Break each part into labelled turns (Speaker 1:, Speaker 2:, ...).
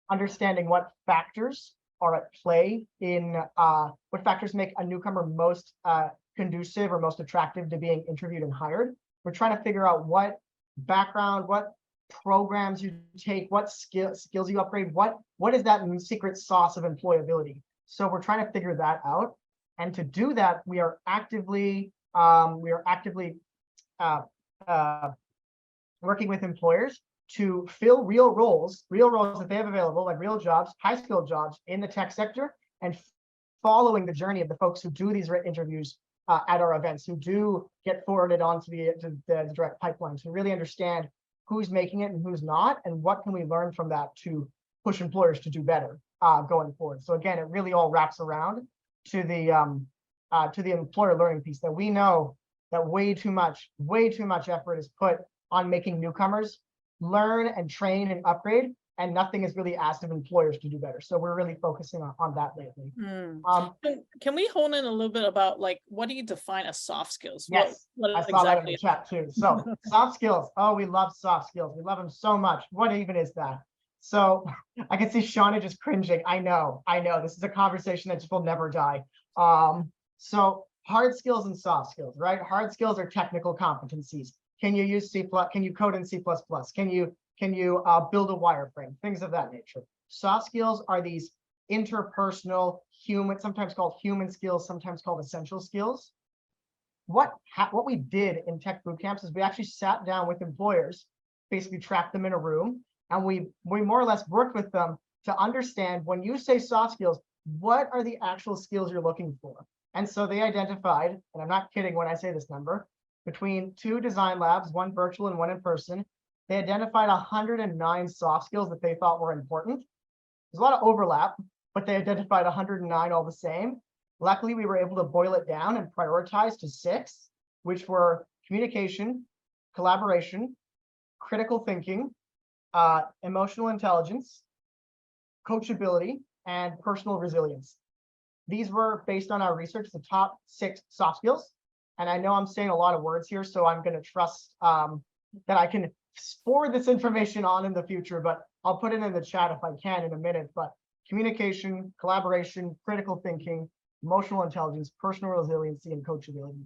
Speaker 1: understanding what factors are at play in what factors make a newcomer most conducive or most attractive to being interviewed and hired. We're trying to figure out what background, what programs you take, what skills you upgrade, what is that secret sauce of employability. So we're trying to figure that out. And to do that, we are actively uh, uh, working with employers to fill real roles that they have available, like real jobs, high skilled jobs in the tech sector, and following the journey of the folks who do these interviews at our events, who do get forwarded onto the direct pipelines, who really understand who's making it and who's not, and what can we learn from that to push employers to do better going forward. So again, it really all wraps around to the employer learning piece, that we know that way too much effort is put on making newcomers learn and train and upgrade, and nothing is really asked of employers to do better. So we're really focusing on that lately.
Speaker 2: Can we hone in a little bit about, like, what do you define as soft skills?
Speaker 1: Yes,
Speaker 2: what
Speaker 1: I saw that in the chat too. So soft skills. Oh, we love soft skills. We love them so much. What even is that? So I can see Shauna just cringing. I know. This is a conversation that just will never die. So hard skills and soft skills, right? Hard skills are technical competencies. Can you use C++? Can you code in C++? Can you build a wireframe? Things of that nature. Soft skills are these interpersonal, human, sometimes called human skills, sometimes called essential skills. What we did in tech boot camps is we actually sat down with employers, basically trapped them in a room, and we more or less worked with them to understand, when you say soft skills, what are the actual skills you're looking for? And so they identified, and I'm not kidding when I say this number, between 2 design labs, one virtual and one in person, they identified 109 soft skills that they thought were important. There's a lot of overlap, but they identified 109 all the same. Luckily, we were able to boil it down and prioritize to 6, which were communication, collaboration, critical thinking, emotional intelligence, coachability, and personal resilience. These were, based on our research, the top 6 soft skills. And I know I'm saying a lot of words here, so I'm going to trust that I can forward this information on in the future, but I'll put it in the chat if I can in a minute. But communication, collaboration, critical thinking, emotional intelligence, personal resiliency, and coachability.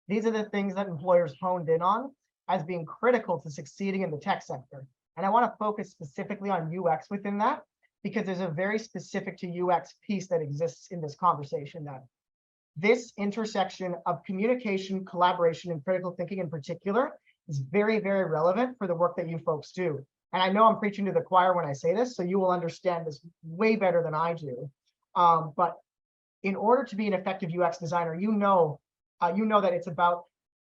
Speaker 1: These are the things that employers honed in on as being critical to succeeding in the tech sector. And I want to focus specifically on UX within that, because there's a very specific to UX piece that exists in this conversation, that this intersection of communication, collaboration, and critical thinking in particular is very, very relevant for the work that you folks do. And I know I'm preaching to the choir when I say this, so you will understand this way better than I do. But in order to be an effective UX designer, you know that it's about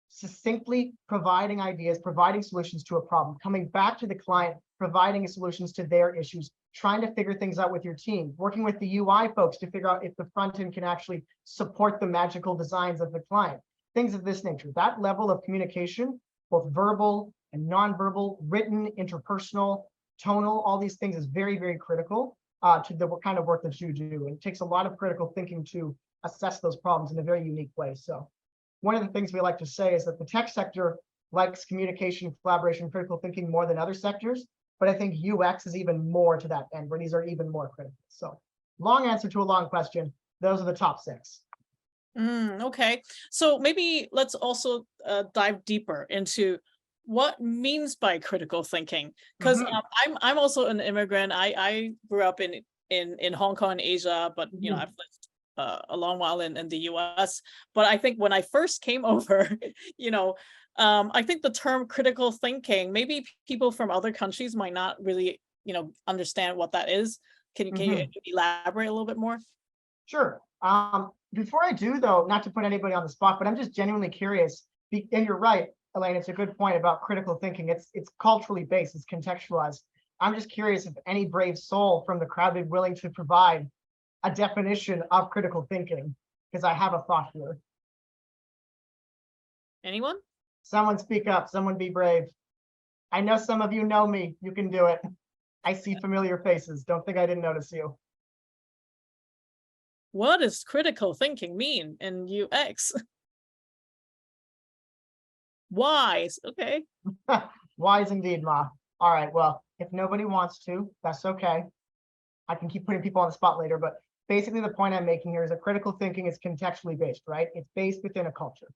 Speaker 1: succinctly providing ideas, providing solutions to a problem, coming back to the client, providing solutions to their issues, trying to figure things out with your team, working with the UI folks to figure out if the front end can actually support the magical designs of the client, things of this nature. That level of communication, both verbal and nonverbal, written, interpersonal, tonal, all these things is very, very critical to the kind of work that you do. And it takes a lot of critical thinking to assess those problems in a very unique way. So one of the things we like to say is that the tech sector likes communication, collaboration, critical thinking more than other sectors. But I think UX is even more to that end, where these are even more critical. So long answer to a long question. Those are the top 6.
Speaker 2: Okay. So maybe let's also dive deeper into what means by critical thinking, because I'm also an immigrant. I grew up in Hong Kong and Asia, but I've lived a long while in the US. But I think when I first came over, I think the term critical thinking, maybe people from other countries might not really, understand what that is. Can you elaborate a little bit more?
Speaker 1: Sure. Before I do, though, not to put anybody on the spot, but I'm just genuinely curious. And you're right, Elaine, it's a good point about critical thinking. It's culturally based, it's contextualized. I'm just curious if any brave soul from the crowd is willing to provide a definition of critical thinking, because I have a thought here.
Speaker 2: Anyone?
Speaker 1: Someone speak up, someone be brave. I know some of you know me, you can do it. I see familiar faces, don't think I didn't notice you.
Speaker 2: What does critical thinking mean in UX? Wise, okay.
Speaker 1: Wise indeed, Ma. All right, well, if nobody wants to, that's okay. I can keep putting people on the spot later, but basically the point I'm making here is that critical thinking is contextually based, right? It's based within a culture.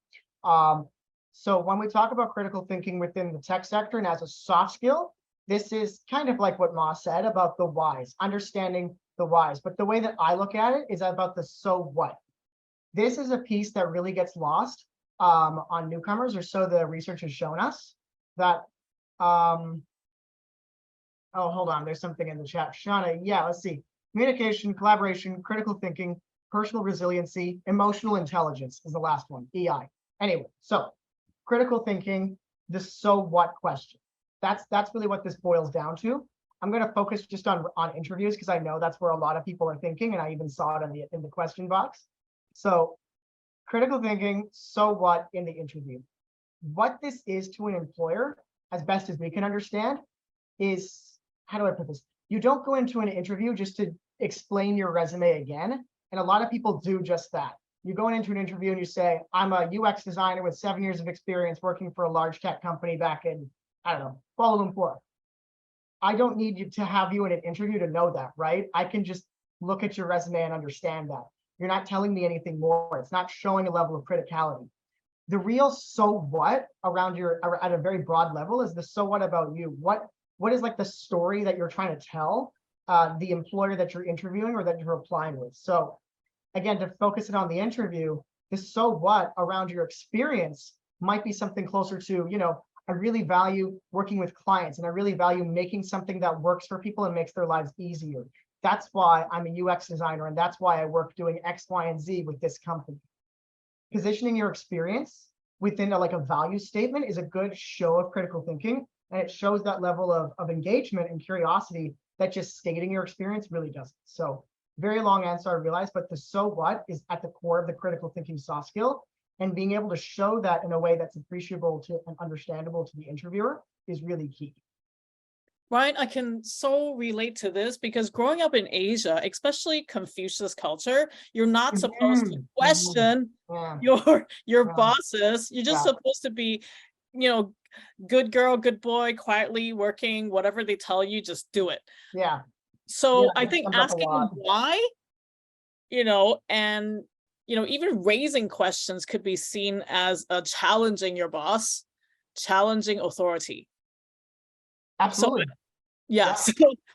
Speaker 1: So when we talk about critical thinking within the tech sector and as a soft skill, this is kind of like what Ma said about the whys, understanding the whys. But the way that I look at it is about the so what. This is a piece that really gets lost on newcomers, or so the research has shown us. That, oh, hold on, there's something in the chat. Shauna, yeah, let's see. Communication, collaboration, critical thinking, personal resiliency, emotional intelligence is the last one, EI. Anyway, so critical thinking, the so what question. That's really what this boils down to. I'm going to focus just on interviews because I know that's where a lot of people are thinking, and I even saw it in the question box. So critical thinking, so what in the interview. What this is to an employer, as best as we can understand, is, how do I put this? You don't go into an interview just to explain your resume again. And a lot of people do just that. You go into an interview and you say, I'm a UX designer with 7 years of experience working for a large tech company back in, I don't know, Kuala Lumpur. I don't need you to have you in an interview to know that, right? I can just look at your resume and understand that. You're not telling me anything more. It's not showing a level of criticality. The real so what around at a very broad level is the so what about you? What is like the story that you're trying to tell the employer that you're interviewing or that you're applying with? So again, to focus it on the interview, the so what around your experience might be something closer to, I really value working with clients and I really value making something that works for people and makes their lives easier. That's why I'm a UX designer and that's why I work doing X, Y, and Z with this company. Positioning your experience within a value statement is a good show of critical thinking, and it shows that level of engagement and curiosity that just stating your experience really doesn't. So very long answer, I realize, but the so what is at the core of the critical thinking soft skill, and being able to show that in a way that's appreciable to and understandable to the interviewer is really key.
Speaker 2: Right, I can so relate to this because growing up in Asia, especially Confucius culture, you're not supposed to question your bosses. You're just supposed to be, good girl, good boy, quietly working, whatever they tell you, just do it.
Speaker 1: Yeah.
Speaker 2: So I think asking why, and even raising questions could be seen as challenging your boss, challenging authority.
Speaker 1: Absolutely.
Speaker 2: So, yes.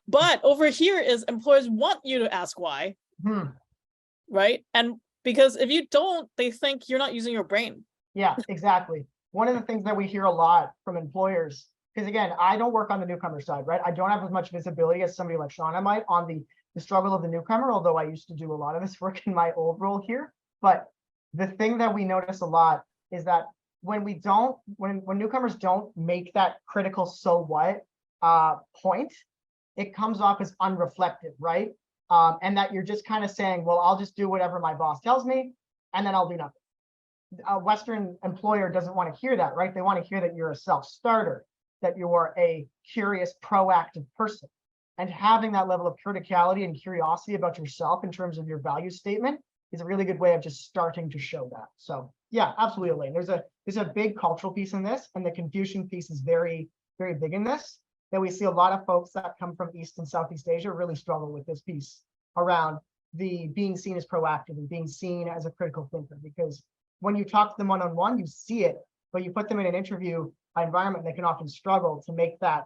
Speaker 2: But over here is employers want you to ask why, right? And because if you don't, they think you're not using your brain. Yeah,
Speaker 1: exactly. One of the things that we hear a lot from employers, because again, I don't work on the newcomer side, right? I don't have as much visibility as somebody like Shauna might on the struggle of the newcomer, although I used to do a lot of this work in my old role here. But the thing that we notice a lot is that when newcomers don't make that critical so what point, it comes off as unreflective, right? And that you're just kind of saying, well, I'll just do whatever my boss tells me, and then I'll do nothing. A Western employer doesn't want to hear that, right? They want to hear that you're a self-starter, that you are a curious, proactive person. And having that level of criticality and curiosity about yourself in terms of your value statement is a really good way of just starting to show that. So yeah, absolutely. There's a big cultural piece in this, and the Confucian piece is very, very big in this. That we see a lot of folks that come from East and Southeast Asia really struggle with this piece around the being seen as proactive and being seen as a critical thinker. Because when you talk to them one-on-one, you see it, but you put them in an interview environment, they can often struggle to make that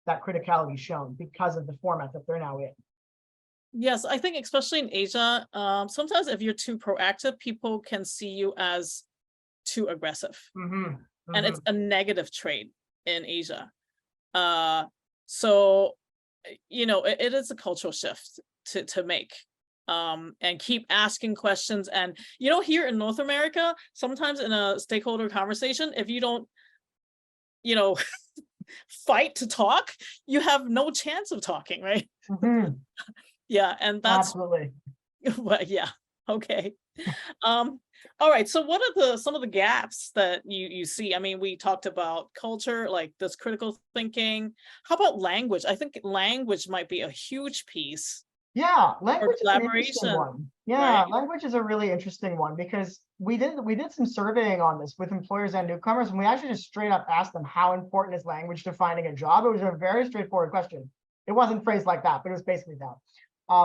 Speaker 1: criticality shown because of the format that they're now in.
Speaker 2: Yes, I think especially in Asia, sometimes if you're too proactive, people can see you as too aggressive. And it's a negative trait in Asia. So, it is a cultural shift to make, and keep asking questions. And, here in North America, sometimes in a stakeholder conversation, if you don't, fight to talk, you have no chance of talking, right? Yeah, and that's
Speaker 1: absolutely.
Speaker 2: Well, yeah, okay. All right, so what are some of the gaps that you see? I mean, we talked about culture, like this critical thinking. How about language? I think language might be a huge piece.
Speaker 1: Yeah, language is an interesting one. Yeah, right? Language is a really interesting one because we did some surveying on this with employers and newcomers, and we actually just straight up asked them how important is language to finding a job. It was a very straightforward question. It wasn't phrased like that, but it was basically that.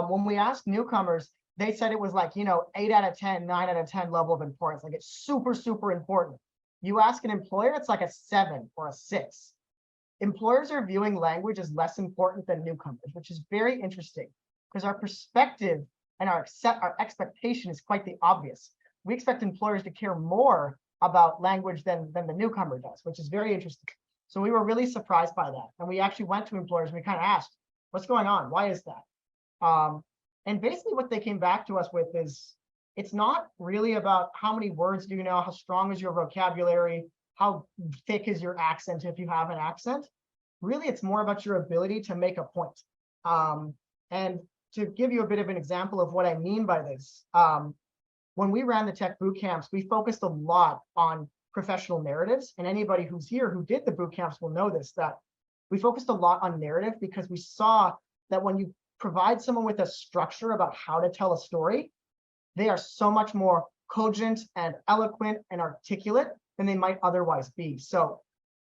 Speaker 1: When we asked newcomers, they said it was like, 8 out of 10, 9 out of 10 level of importance. Like it's super, super important. You ask an employer, it's like a 7 or a 6. Employers are viewing language as less important than newcomers, which is very interesting because our perspective and our expectation is quite the obvious. We expect employers to care more about language than the newcomer does, which is very interesting. So we were really surprised by that. And we actually went to employers and we kind of asked, what's going on? Why is that? And basically what they came back to us with is, it's not really about how many words do you know, how strong is your vocabulary, how thick is your accent if you have an accent. Really, it's more about your ability to make a point. And to give you a bit of an example of what I mean by this, when we ran the tech boot camps, we focused a lot on professional narratives. And anybody who's here who did the boot camps will know this, that we focused a lot on narrative because we saw that when you provide someone with a structure about how to tell a story, they are so much more cogent and eloquent and articulate than they might otherwise be. So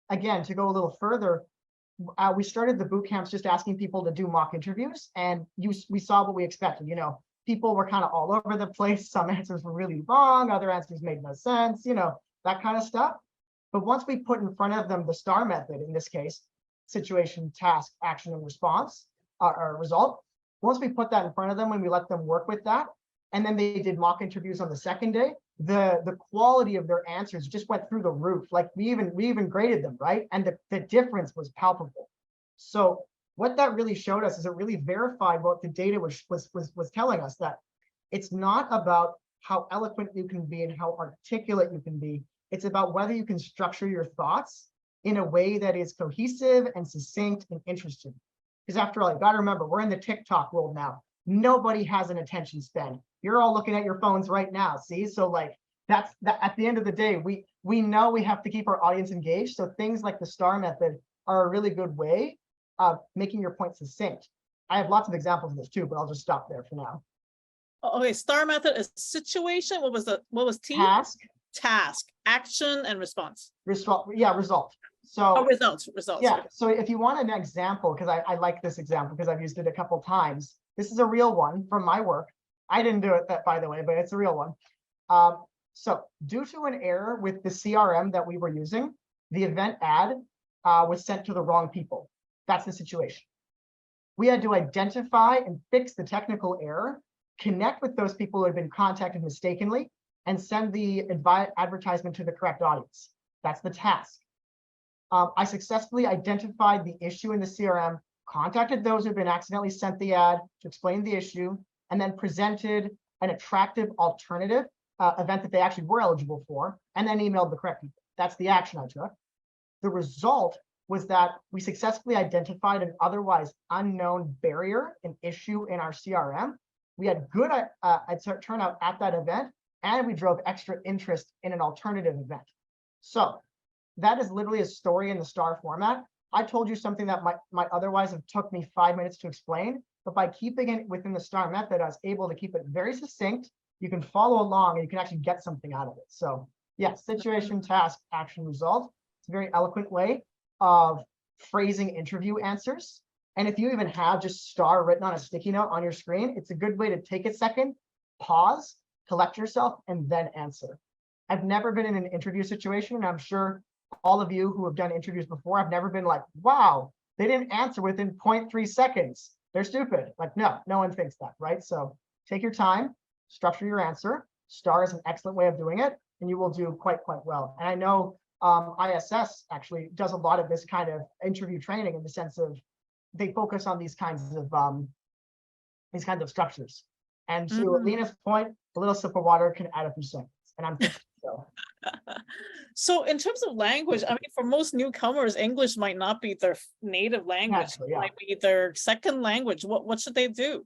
Speaker 1: again, to go a little further, we started the boot camps just asking people to do mock interviews, and we saw what we expected. People were kind of all over the place. Some answers were really wrong, other answers made no sense, that kind of stuff. But once we put in front of them the STAR method, in this case, situation, task, action, and response, or result, once we put that in front of them and we let them work with that, and then they did mock interviews on the second day, the quality of their answers just went through the roof. Like we even graded them, right? And the difference was palpable. So what that really showed us is it really verified what the data was telling us, that it's not about how eloquent you can be and how articulate you can be. It's about whether you can structure your thoughts in a way that is cohesive and succinct and interesting. Because after all, you got to remember, we're in the TikTok world now. Nobody has an attention span. You're all looking at your phones right now. See, so like that's that. At the end of the day, we know we have to keep our audience engaged. So things like the STAR method are a really good way of making your point succinct. I have lots of examples of this too, but I'll just stop there for now.
Speaker 2: Okay, STAR method is situation. What was T? Task, action, and response.
Speaker 1: Result. Yeah, result. So
Speaker 2: results.
Speaker 1: Yeah. So if you want an example, because I like this example because I've used it a couple times. This is a real one from my work. I didn't do it, by the way, but it's a real one. So due to an error with the CRM that we were using, the event ad was sent to the wrong people. That's the situation. We had to identify and fix the technical error, connect with those people who had been contacted mistakenly, and send the advertisement to the correct audience. That's the task. I successfully identified the issue in the CRM, contacted those who had been accidentally sent the ad to explain the issue, and then presented an attractive alternative event that they actually were eligible for, and then emailed the correct people. That's the action I took. The result was that we successfully identified an otherwise unknown barrier, an issue in our CRM. We had good turnout at that event, and we drove extra interest in an alternative event. So that is literally a story in the STAR format. I told you something that might otherwise have took me 5 minutes to explain, but by keeping it within the STAR method, I was able to keep it very succinct. You can follow along and you can actually get something out of it. So yeah, situation, task, action, result. It's a very eloquent way of phrasing interview answers. And if you even have just STAR written on a sticky note on your screen, it's a good way to take a second, pause, collect yourself, and then answer. I've never been in an interview situation, and I'm sure all of you who have done interviews before, I've never been like, wow, they didn't answer within 0.3 seconds. They're stupid. Like, no one thinks that, right? So take your time, structure your answer. STAR is an excellent way of doing it, and you will do quite well. And I know ISS actually does a lot of this kind of interview training in the sense of they focus on these kinds of structures. And to Alina's point, a little sip of water can add a few seconds. And I'm thinking so.
Speaker 2: So in terms of language, I mean, for most newcomers, English might not be their native language.
Speaker 1: Naturally, yeah.
Speaker 2: It might be their second language. What should they do?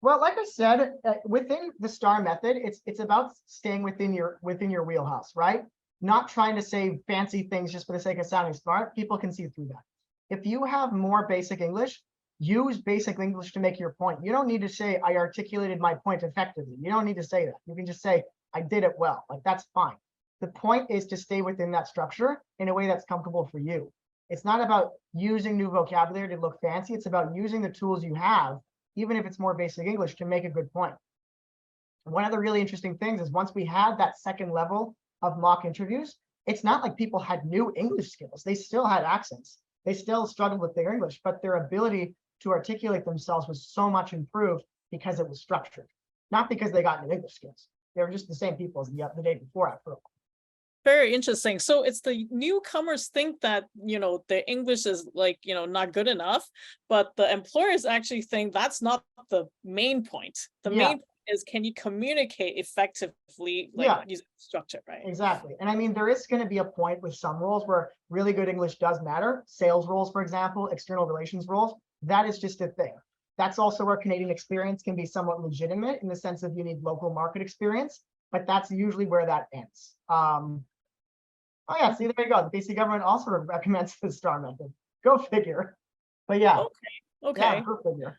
Speaker 1: Well, like I said, within the STAR method, it's about staying within your wheelhouse, right? Not trying to say fancy things just for the sake of sounding smart. People can see through that. If you have more basic English, use basic English to make your point. You don't need to say, I articulated my point effectively. You don't need to say that. You can just say, I did it well. Like, that's fine. The point is to stay within that structure in a way that's comfortable for you. It's not about using new vocabulary to look fancy. It's about using the tools you have even if it's more basic English, to make a good point. One of the really interesting things is once we had that second level of mock interviews, it's not like people had new English skills. They still had accents. They still struggled with their English, but their ability to articulate themselves was so much improved because it was structured, not because they got new English skills. They were just the same people as the day before after all.
Speaker 2: Very interesting. So it's the newcomers think that, their English is like, not good enough, but the employers actually think that's not the main point. The main point is, can you communicate effectively, like using structure, right?
Speaker 1: Exactly. And I mean, there is going to be a point with some roles where really good English does matter. Sales roles, for example, external relations roles, that is just a thing. That's also where Canadian experience can be somewhat legitimate in the sense of you need local market experience, but that's usually where that ends. Oh yeah, see, there you go. The BC government also recommends the STAR method. Go figure. But yeah.
Speaker 2: Okay.
Speaker 1: Yeah, go figure.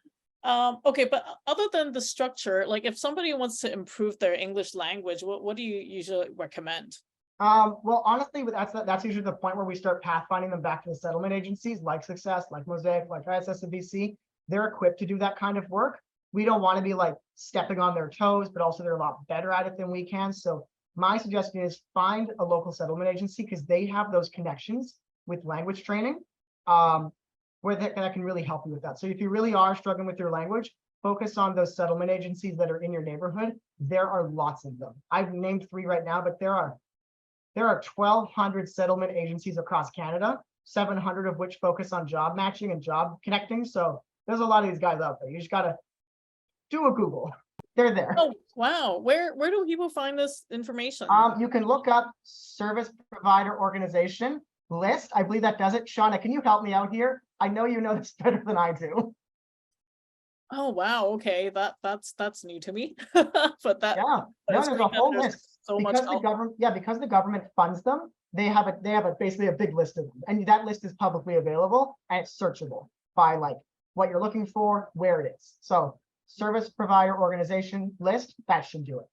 Speaker 2: Okay, but other than the structure, like if somebody wants to improve their English language, what do you usually recommend?
Speaker 1: Well, honestly, that's usually the point where we start pathfinding them back to the settlement agencies like Success, like Mosaic, like ISS and BC. They're equipped to do that kind of work. We don't want to be like stepping on their toes, but also they're a lot better at it than we can. So my suggestion is find a local settlement agency because they have those connections with language training, where that can really help you with that. So if you really are struggling with your language, focus on those settlement agencies that are in your neighborhood. There are lots of them. I've named 3 right now, but there are 1,200 settlement agencies across Canada, 700 of which focus on job matching and job connecting. So there's a lot of these guys out there. You just got to do a Google. They're there.
Speaker 2: Oh, wow. Where do people find this information?
Speaker 1: You can look up service provider organization list. I believe that does it. Shauna, can you help me out here? I know you know this better than I do.
Speaker 2: Oh, wow. Okay. That's new to me. But that,
Speaker 1: yeah, no, there's a whole list.
Speaker 2: So
Speaker 1: because
Speaker 2: much
Speaker 1: the government, because the government funds them, they have basically a big list of them. And that list is publicly available and it's searchable by like what you're looking for, where it is. So service provider organization list, that should do it.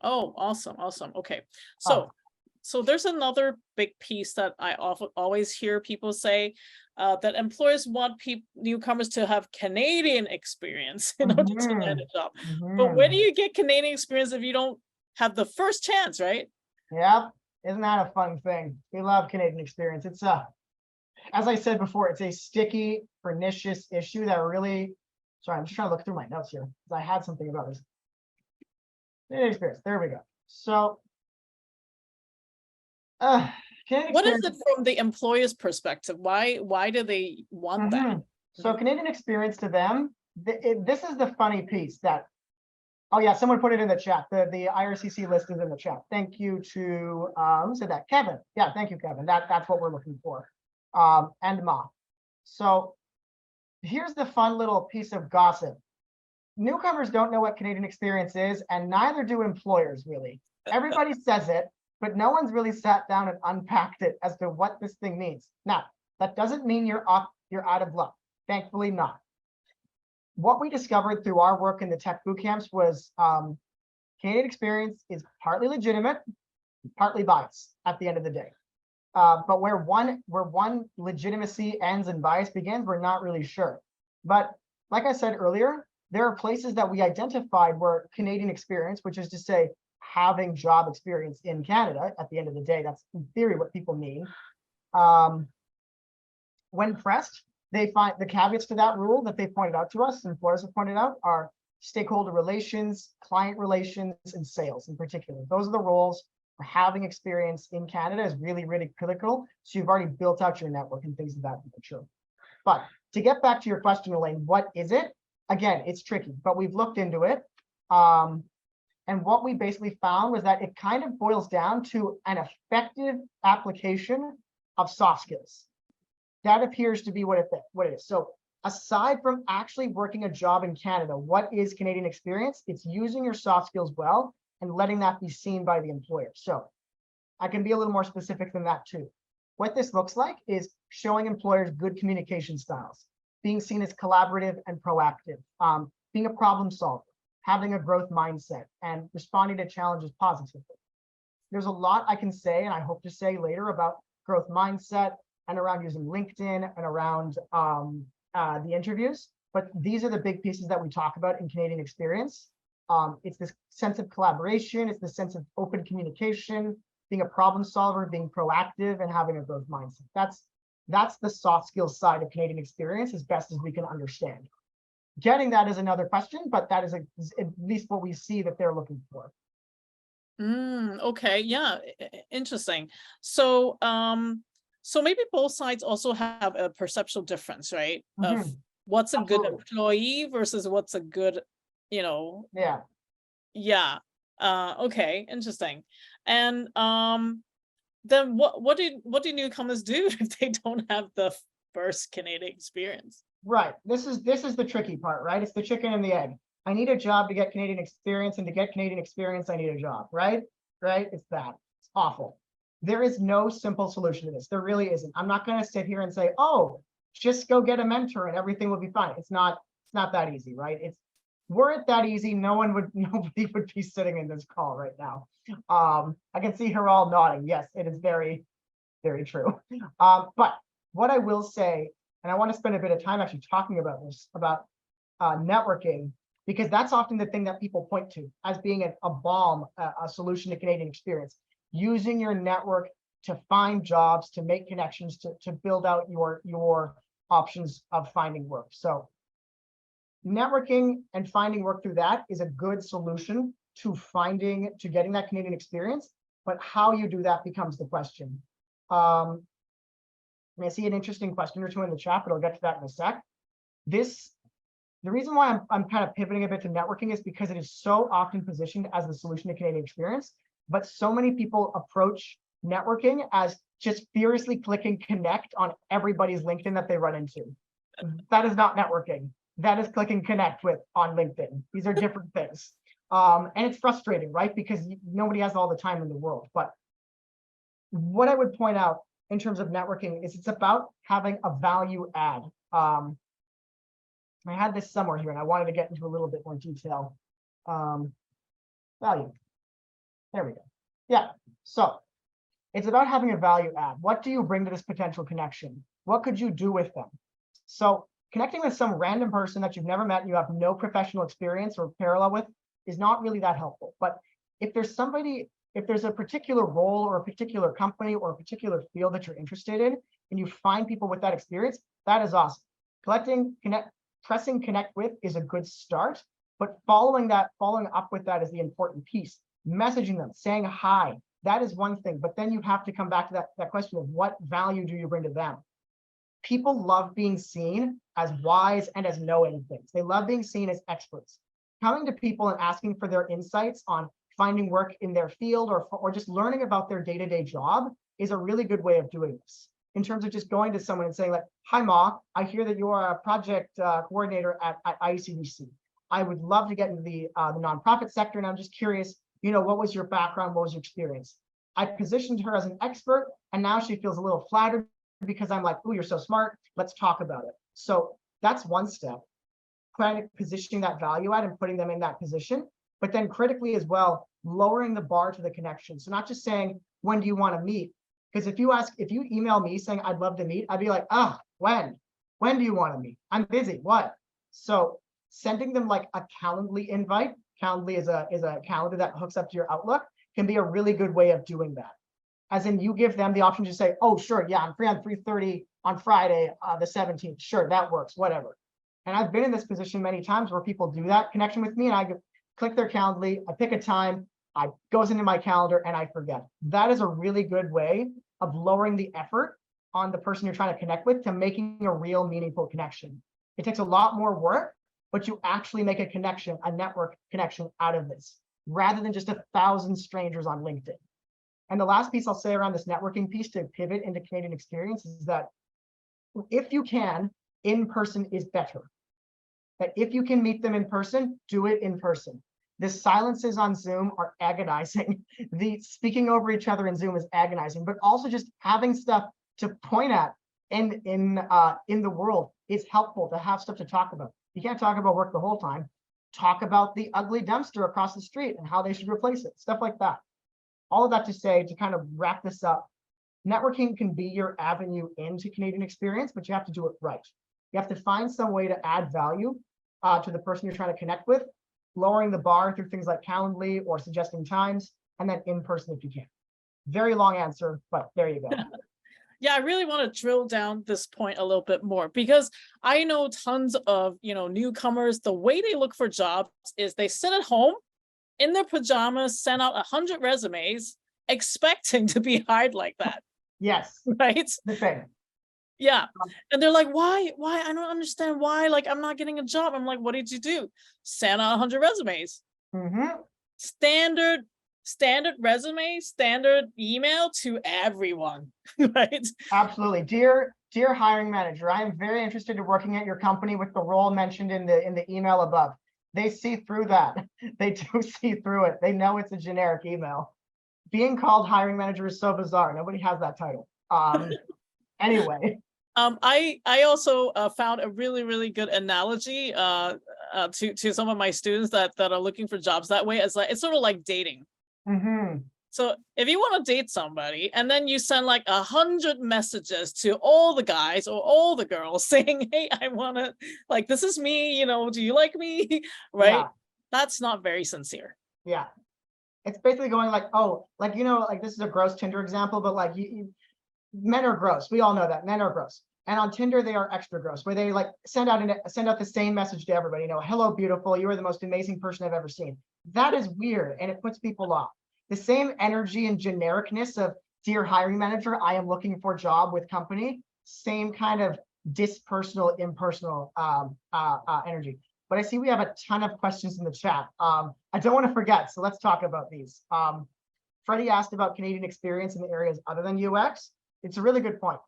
Speaker 2: Oh, awesome. Okay. So there's another big piece that I always hear people say, that employers want newcomers to have Canadian experience in order to land a job. But where do you get Canadian experience if you don't have the first chance, right?
Speaker 1: Yeah, isn't that a fun thing? We love Canadian experience. It's as I said before, it's a sticky, pernicious issue that really, sorry, I'm just trying to look through my notes here because I had something about this. Canadian experience, there we go. So,
Speaker 2: what is it from the employer's perspective? Why do they want that?
Speaker 1: So Canadian experience to them, this is the funny piece that, oh yeah, someone put it in the chat. The IRCC list is in the chat. Thank you to, who said that? Kevin. Yeah, thank you, Kevin. That's what we're looking for. And Ma. So here's the fun little piece of gossip. Newcomers don't know what Canadian experience is, and neither do employers really. Everybody says it, but no one's really sat down and unpacked it as to what this thing means. Now, that doesn't mean you're out of luck. Thankfully not. What we discovered through our work in the tech boot camps was Canadian experience is partly legitimate, partly biased at the end of the day. But where one legitimacy ends and bias begins, we're not really sure. But like I said earlier, there are places that we identified where Canadian experience, which is to say having job experience in Canada, at the end of the day, that's in theory what people mean. When pressed, they find the caveats to that rule that they pointed out to us, and employers have pointed out, are stakeholder relations, client relations, and sales in particular. Those are the roles where having experience in Canada is really, really critical. So you've already built out your network and things of that nature. But to get back to your question, Elaine, what is it? Again, it's tricky, but we've looked into it. And what we basically found was that it kind of boils down to an effective application of soft skills. That appears to be what it is. So aside from actually working a job in Canada, what is Canadian experience? It's using your soft skills well and letting that be seen by the employer. So I can be a little more specific than that too. What this looks like is showing employers good communication styles, being seen as collaborative and proactive, being a problem solver, having a growth mindset, and responding to challenges positively. There's a lot I can say, and I hope to say later about growth mindset and around using LinkedIn and around the interviews. but these are the big pieces that we talk about in Canadian experience. It's this sense of collaboration, it's the sense of open communication, being a problem solver, being proactive, and having a growth mindset. That's the soft skills side of Canadian experience as best as we can understand. Getting that is another question, but that is at least what we see that they're looking for.
Speaker 2: Okay, yeah, interesting. So, so maybe both sides also have a perceptual difference, right? Of
Speaker 1: Mhm.
Speaker 2: what's a good
Speaker 1: Absolutely.
Speaker 2: employee versus what's a good, you know,
Speaker 1: Yeah.
Speaker 2: yeah. Okay, interesting. And then what do newcomers do if they don't have the first Canadian experience?
Speaker 1: Right. This is the tricky part, right? It's the chicken and the egg. I need a job to get Canadian experience, and to get Canadian experience, I need a job, right? Right? It's that. It's awful. There is no simple solution to this. There really isn't. I'm not going to sit here and say, oh, just go get a mentor and everything will be fine. It's not that easy, right? Were it that easy, nobody would be sitting in this call right now. I can see her all nodding. Yes, it is very, very true. But what I will say, and I want to spend a bit of time actually talking about this, about networking, because that's often the thing that people point to as being a balm, a solution to Canadian experience. Using your network to find jobs, to make connections, to build out your options of finding work. So networking and finding work through that is a good solution to getting that Canadian experience, but how you do that becomes the question. And I see an interesting question or two in the chat, but I'll get to that in a sec. The reason why I'm kind of pivoting a bit to networking is because it is so often positioned as the solution to Canadian experience, but so many people approach networking as just furiously clicking connect on everybody's LinkedIn that they run into. That is not networking. That is clicking connect with on LinkedIn. These are different things. And it's frustrating, right? Because nobody has all the time in the world. But what I would point out in terms of networking is it's about having a value add. I had this somewhere here and I wanted to get into a little bit more detail. Value. There we go. Yeah. So it's about having a value add. What do you bring to this potential connection? What could you do with them? So connecting with some random person that you've never met and you have no professional experience or parallel with is not really that helpful. But if there's a particular role or a particular company or a particular field that you're interested in, and you find people with that experience, that is awesome. Pressing connect with is a good start, but following up with that is the important piece. Messaging them, saying hi, that is one thing, but then you have to come back to that question of what value do you bring to them? People love being seen as wise and as knowing things. They love being seen as experts. Coming to people and asking for their insights on finding work in their field or just learning about their day-to-day job is a really good way of doing this. In terms of just going to someone and saying like, hi, Ma, I hear that you're a project coordinator at ICDC. I would love to get into the nonprofit sector, and I'm just curious, what was your background? What was your experience? I positioned her as an expert, and now she feels a little flattered because I'm like, oh, you're so smart. Let's talk about it. So that's one step, kind of positioning that value add and putting them in that position, but then critically as well, lowering the bar to the connection. So not just saying, when do you want to meet? Because if you email me saying I'd love to meet, I'd be like, when do you want to meet? I'm busy. What? So sending them like a Calendly invite. Calendly is a calendar that hooks up to your Outlook, can be a really good way of doing that. As in, you give them the option to say, oh, sure, yeah, I'm free on 3:30 on Friday, the 17th. Sure, that works, whatever. And I've been in this position many times where people do that connection with me, and I click their Calendly, I pick a time, I goes into my calendar, and I forget. That is a really good way of lowering the effort on the person you're trying to connect with to making a real meaningful connection. It takes a lot more work, but you actually make a connection, a network connection out of this, rather than just 1,000 strangers on LinkedIn. And the last piece I'll say around this networking piece to pivot into Canadian experience is that if you can, in person is better. That if you can meet them in person, do it in person. The silences on Zoom are agonizing. The speaking over each other in Zoom is agonizing, but also just having stuff to point at in the world is helpful to have stuff to talk about. You can't talk about work the whole time. Talk about the ugly dumpster across the street and how they should replace it, stuff like that. All of that to say, to kind of wrap this up, networking can be your avenue into Canadian experience, but you have to do it right. You have to find some way to add value to the person you're trying to connect with, lowering the bar through things like Calendly or suggesting times, and then in person if you can. Very long answer, but there you go.
Speaker 2: Yeah, I really want to drill down this point a little bit more because I know tons of, newcomers. The way they look for jobs is they sit at home in their pajamas, send out 100 resumes, expecting to be hired like that,
Speaker 1: Yes,
Speaker 2: right?
Speaker 1: the thing.
Speaker 2: Yeah. And they're like, why? I don't understand why. Like, I'm not getting a job. I'm like, what did you do? Send out 100 resumes.
Speaker 1: Mm-hmm.
Speaker 2: Standard resume, standard email to everyone, right?
Speaker 1: Absolutely. Dear hiring manager, I am very interested in working at your company with the role mentioned in the email above. They see through that. They do see through it. They know it's a generic email. Being called hiring manager is so bizarre. Nobody has that title. Anyway.
Speaker 2: I also found a really, really good analogy to some of my students that are looking for jobs that way. It's sort of like dating.
Speaker 1: Mm-hmm.
Speaker 2: So if you want to date somebody and then you send like 100 messages to all the guys or all the girls saying, hey, I want to, like, this is me, do you like me? Right?
Speaker 1: Yeah.
Speaker 2: That's not very sincere.
Speaker 1: Yeah. It's basically going like, oh, like, like this is a gross Tinder example, but like men are gross. We all know that men are gross. And on Tinder, they are extra gross, where they like send out the same message to everybody, hello, beautiful, you are the most amazing person I've ever seen. That is weird, and it puts people off. The same energy and genericness of dear hiring manager, I am looking for a job with company, same kind of dispersonal, impersonal energy. But I see we have a ton of questions in the chat. I don't want to forget, so let's talk about these. Freddie asked about Canadian experience in the areas other than UX. It's a really good point.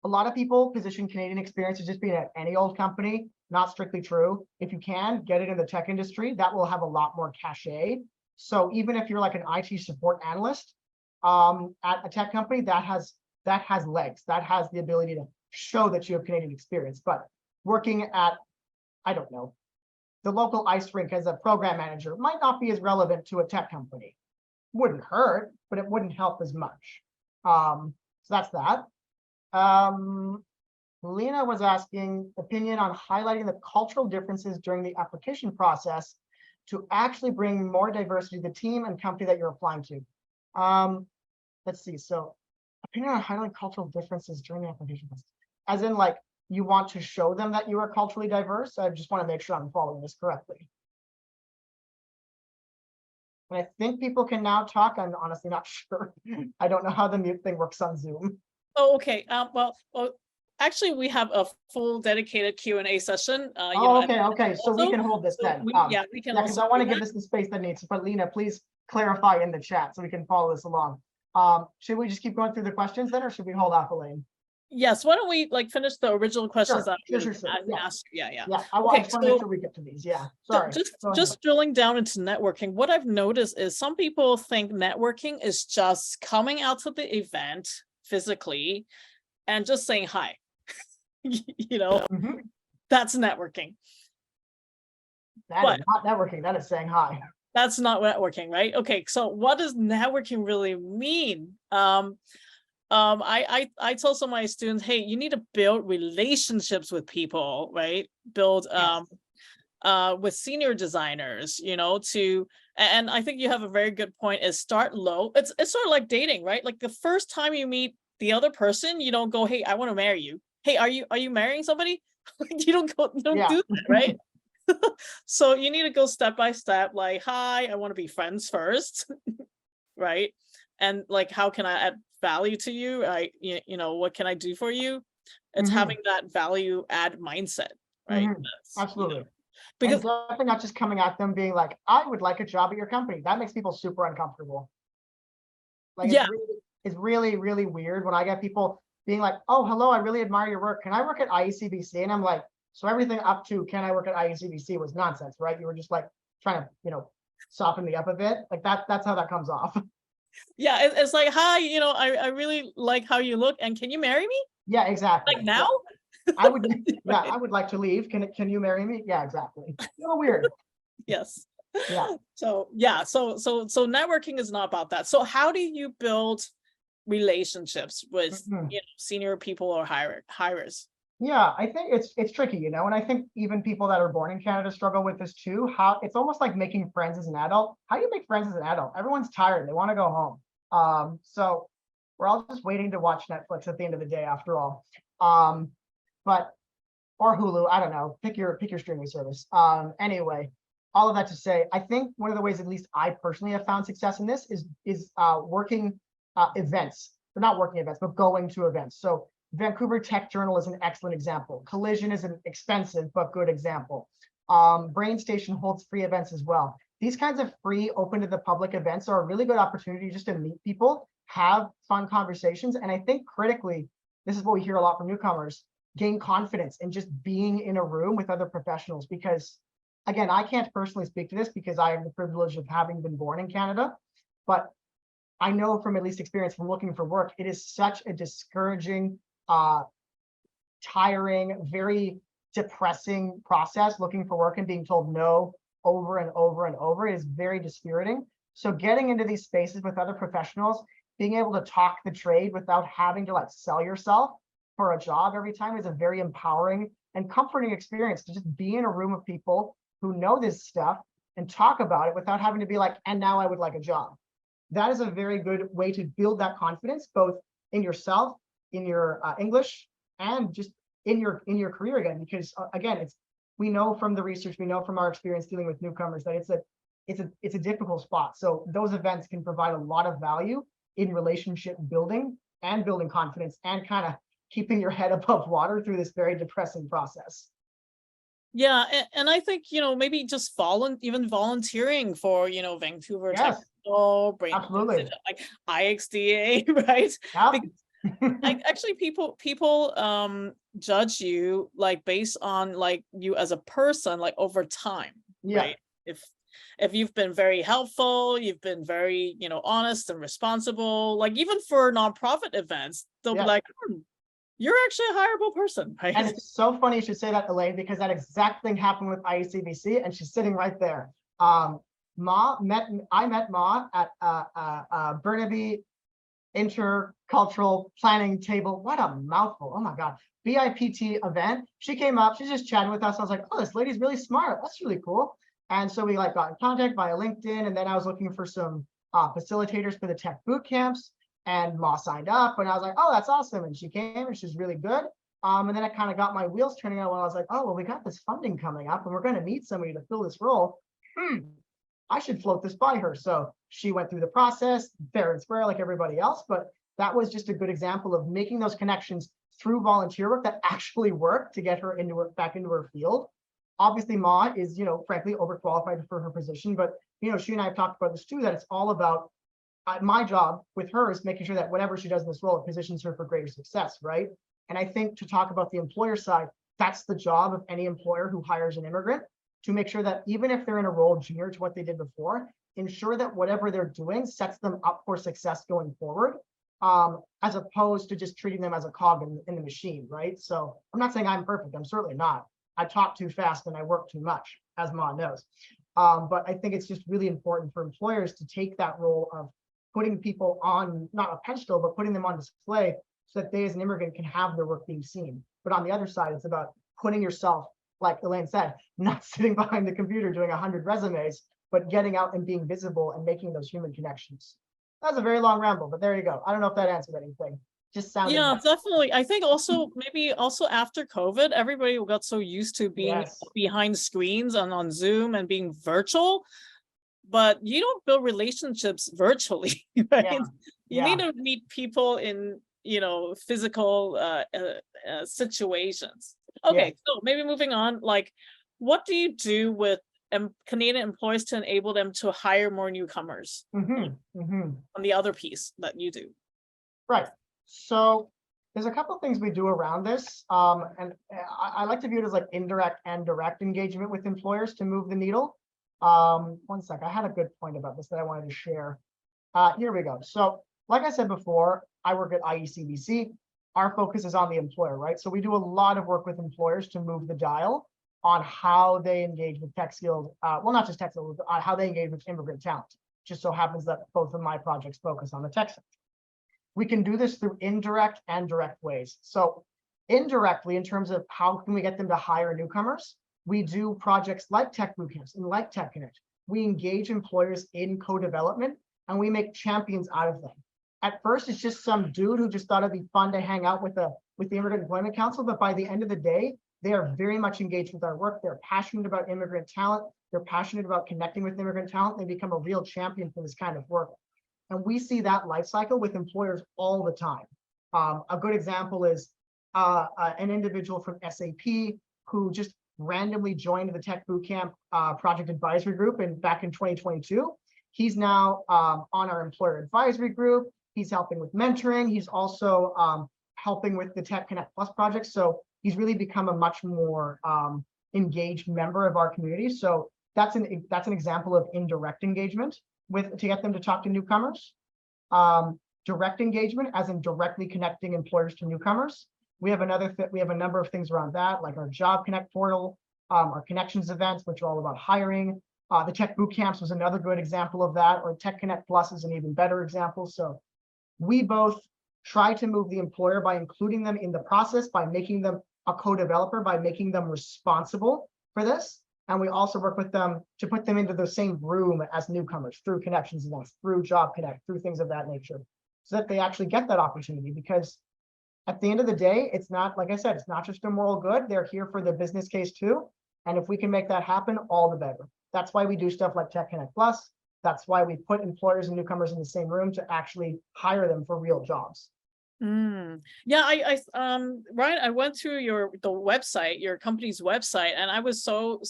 Speaker 1: A lot of people position Canadian experience as just being at any old company. Not strictly true. If you can, get it in the tech industry. That will have a lot more cachet. So even if you're like an IT support analyst at a tech company, that has legs. That has the ability to show that you have Canadian experience. But working at, I don't know, the local ice rink as a program manager might not be as relevant to a tech company. Wouldn't hurt, but it wouldn't help as much. So that's that. Lena was asking opinion on highlighting the cultural differences during the application process to actually bring more diversity to the team and company that you're applying to. Let's see. So opinion on highlighting cultural differences during the application process. As in like, you want to show them that you are culturally diverse. I just want to make sure I'm following this correctly. And I think people can now talk. I'm honestly not sure. I don't know how the mute thing works on Zoom.
Speaker 2: Oh, okay. Well, actually, we have a full dedicated Q&A session.
Speaker 1: Okay. So we can hold this then.
Speaker 2: We can.
Speaker 1: Because I want to give this the space that needs. But Lena, please clarify in the chat so we can follow this along. Should we just keep going through the questions then, or should we hold off, Elaine?
Speaker 2: Yes. Why don't we finish the original questions that
Speaker 1: I
Speaker 2: asked? Yeah.
Speaker 1: Yeah. I just want to make sure we get to these. Yeah. Sorry.
Speaker 2: Just drilling down into networking. What I've noticed is some people think networking is just coming out to the event physically and just saying hi. That's networking.
Speaker 1: That is not networking. That is saying hi.
Speaker 2: That's not networking, right? Okay, so what does networking really mean? I tell some of my students, hey, you need to build relationships with people, right? Build with senior designers, and I think you have a very good point, is start low. It's sort of like dating, right? Like the first time you meet the other person, you don't go, hey, I want to marry you. Hey, are you marrying somebody? You don't do that, right? So you need to go step by step, like, hi, I want to be friends first, right? And like, how can I add value to you? What can I do for you? It's having that value add mindset, right?
Speaker 1: Absolutely. Because definitely not just coming at them being like, I would like a job at your company. That makes people super uncomfortable. Like, it's really, really weird when I get people being like, oh, hello, I really admire your work. Can I work at IECBC? And I'm like, so everything up to can I work at IECBC was nonsense, right? You were just like trying to, soften me up a bit. Like that's how that comes off.
Speaker 2: Yeah, it's like, hi, I really like how you look, and can you marry me?
Speaker 1: Yeah, exactly.
Speaker 2: Like now?
Speaker 1: I would like to leave. Can you marry me? Yeah, exactly. So weird.
Speaker 2: Yes.
Speaker 1: Yeah.
Speaker 2: So networking is not about that. So how do you build relationships with senior people or hirers?
Speaker 1: Yeah, I think it's tricky, you know, and I think even people that are born in Canada struggle with this too. How it's almost like making friends as an adult. How do you make friends as an adult? Everyone's tired, they want to go home. So we're all just waiting to watch Netflix at the end of the day, after all. But or Hulu, I don't know, pick your streaming service. Anyway, all of that to say, I think one of the ways, at least I personally have found success in this is working events, but not working events, but going to events. So Vancouver Tech Journal is an excellent example. Collision is an expensive but good example. Brain Station holds free events as well. These kinds of free, open to the public events are a really good opportunity just to meet people, have fun conversations. And I think critically, this is what we hear a lot from newcomers, gain confidence in just being in a room with other professionals. Because again, I can't personally speak to this because I have the privilege of having been born in Canada, but I know from at least experience from looking for work, it is such a discouraging, tiring, very depressing process looking for work and being told no over and over and over. It is very dispiriting. So getting into these spaces with other professionals, being able to talk the trade without having to like sell yourself for a job every time is a very empowering and comforting experience to just be in a room of people who know this stuff and talk about it without having to be like, and now I would like a job. That is a very good way to build that confidence, both in yourself, in your English, and just in your career again. Because again, we know from the research, we know from our experience dealing with newcomers that it's a difficult spot. So those events can provide a lot of value in relationship building and building confidence and kind of keeping your head above water through this very depressing process.
Speaker 2: Yeah, and I think, maybe just even volunteering for, Vancouver Tech,
Speaker 1: Yes,
Speaker 2: Brain,
Speaker 1: absolutely.
Speaker 2: like IxDA, right?
Speaker 1: Yep.
Speaker 2: Because actually people judge you like based on like you as a person, like over time,
Speaker 1: Yeah.
Speaker 2: right? If you've been very helpful, you've been very, honest and responsible, like even for nonprofit events, they'll be
Speaker 1: Yes.
Speaker 2: like, you're actually a hireable person,
Speaker 1: And
Speaker 2: right?
Speaker 1: it's so funny you should say that, Elaine, because that exact thing happened with IECBC, and she's sitting right there. I met Ma at Burnaby Intercultural Planning Table. What a mouthful! Oh my God, BIPT event. She came up, she's just chatting with us. I was like, oh, this lady's really smart. That's really cool. And so we like got in contact via LinkedIn, and then I was looking for some facilitators for the tech boot camps, and Ma signed up, and I was like, oh, that's awesome. And she came, and she's really good. And then I kind of got my wheels turning out when I was like, oh, well, we got this funding coming up and we're going to need somebody to fill this role. I should float this by her. So she went through the process fair and square like everybody else. But that was just a good example of making those connections through volunteer work that actually worked to get her back into her field. Obviously, Ma is, frankly, overqualified for her position. But, she and I have talked about this too, that it's all about my job with her is making sure that whatever she does in this role, it positions her for greater success, right? And I think to talk about the employer side, that's the job of any employer who hires an immigrant, to make sure that even if they're in a role junior to what they did before, ensure that whatever they're doing sets them up for success going forward, as opposed to just treating them as a cog in the machine, right? So I'm not saying I'm perfect. I'm certainly not. I talk too fast and I work too much, as Ma knows. But I think it's just really important for employers to take that role of putting people on, not a pedestal, but putting them on display so that they as an immigrant can have their work being seen. But on the other side, it's about putting yourself, like Elaine said, not sitting behind the computer doing 100 resumes, but getting out and being visible and making those human connections. That was a very long ramble, but there you go. I don't know if that answered anything. Just sounded
Speaker 2: Yeah,
Speaker 1: nice.
Speaker 2: definitely. I think also maybe also after COVID, everybody got so used to being
Speaker 1: Yes.
Speaker 2: behind screens and on Zoom and being virtual, but you don't build relationships virtually, right?
Speaker 1: Yeah.
Speaker 2: You need
Speaker 1: Yeah.
Speaker 2: to meet people in, physical situations.
Speaker 1: Yeah.
Speaker 2: Okay, so maybe moving on, like, what do you do with Canadian employees to enable them to hire more newcomers on the other piece that you do?
Speaker 1: Right. So there's a couple of things we do around this. And I like to view it as like indirect and direct engagement with employers to move the needle. One sec, I had a good point about this that I wanted to share. Here we go. So like I said before, I work at IECBC. Our focus is on the employer, right? So we do a lot of work with employers to move the dial on how they engage with tech skilled, well, not just tech skilled, how they engage with immigrant talent. Just so happens that both of my projects focus on the tech sector. We can do this through indirect and direct ways. So Indirectly, in terms of how can we get them to hire newcomers, we do projects like Tech Bootcamps and like Tech Connect. We engage employers in co-development and we make champions out of them. At first, it's just some dude who just thought it'd be fun to hang out with the Immigrant Employment Council, but by the end of the day, they are very much engaged with our work. They're passionate about immigrant talent. They're passionate about connecting with immigrant talent. They become a real champion for this kind of work. And we see that life cycle with employers all the time. A good example is an individual from SAP who just randomly joined the Tech Bootcamp project advisory group back in 2022. He's now on our employer advisory group. He's helping with mentoring. He's also helping with the Tech Connect Plus project. So he's really become a much more engaged member of our community. So that's an example of indirect engagement to get them to talk to newcomers. Direct engagement, as in directly connecting employers to newcomers. We have a number of things around that, like our Job Connect portal, our connections events, which are all about hiring. The Tech Bootcamps was another good example of that, or Tech Connect Plus is an even better example. So we both try to move the employer by including them in the process, by making them a co-developer, by making them responsible for this. And we also work with them to put them into the same room as newcomers through connections events, through Job Connect, through things of that nature, so that they actually get that opportunity. Because at the end of the day, it's not, like I said, it's not just a moral good. They're here for the business case too. And if we can make that happen, all the better. That's why we do stuff like Tech Connect Plus. That's why we put employers and newcomers in the same room to actually hire them for real jobs.
Speaker 2: Yeah, Ryan, I went through the website, your company's website, and I was so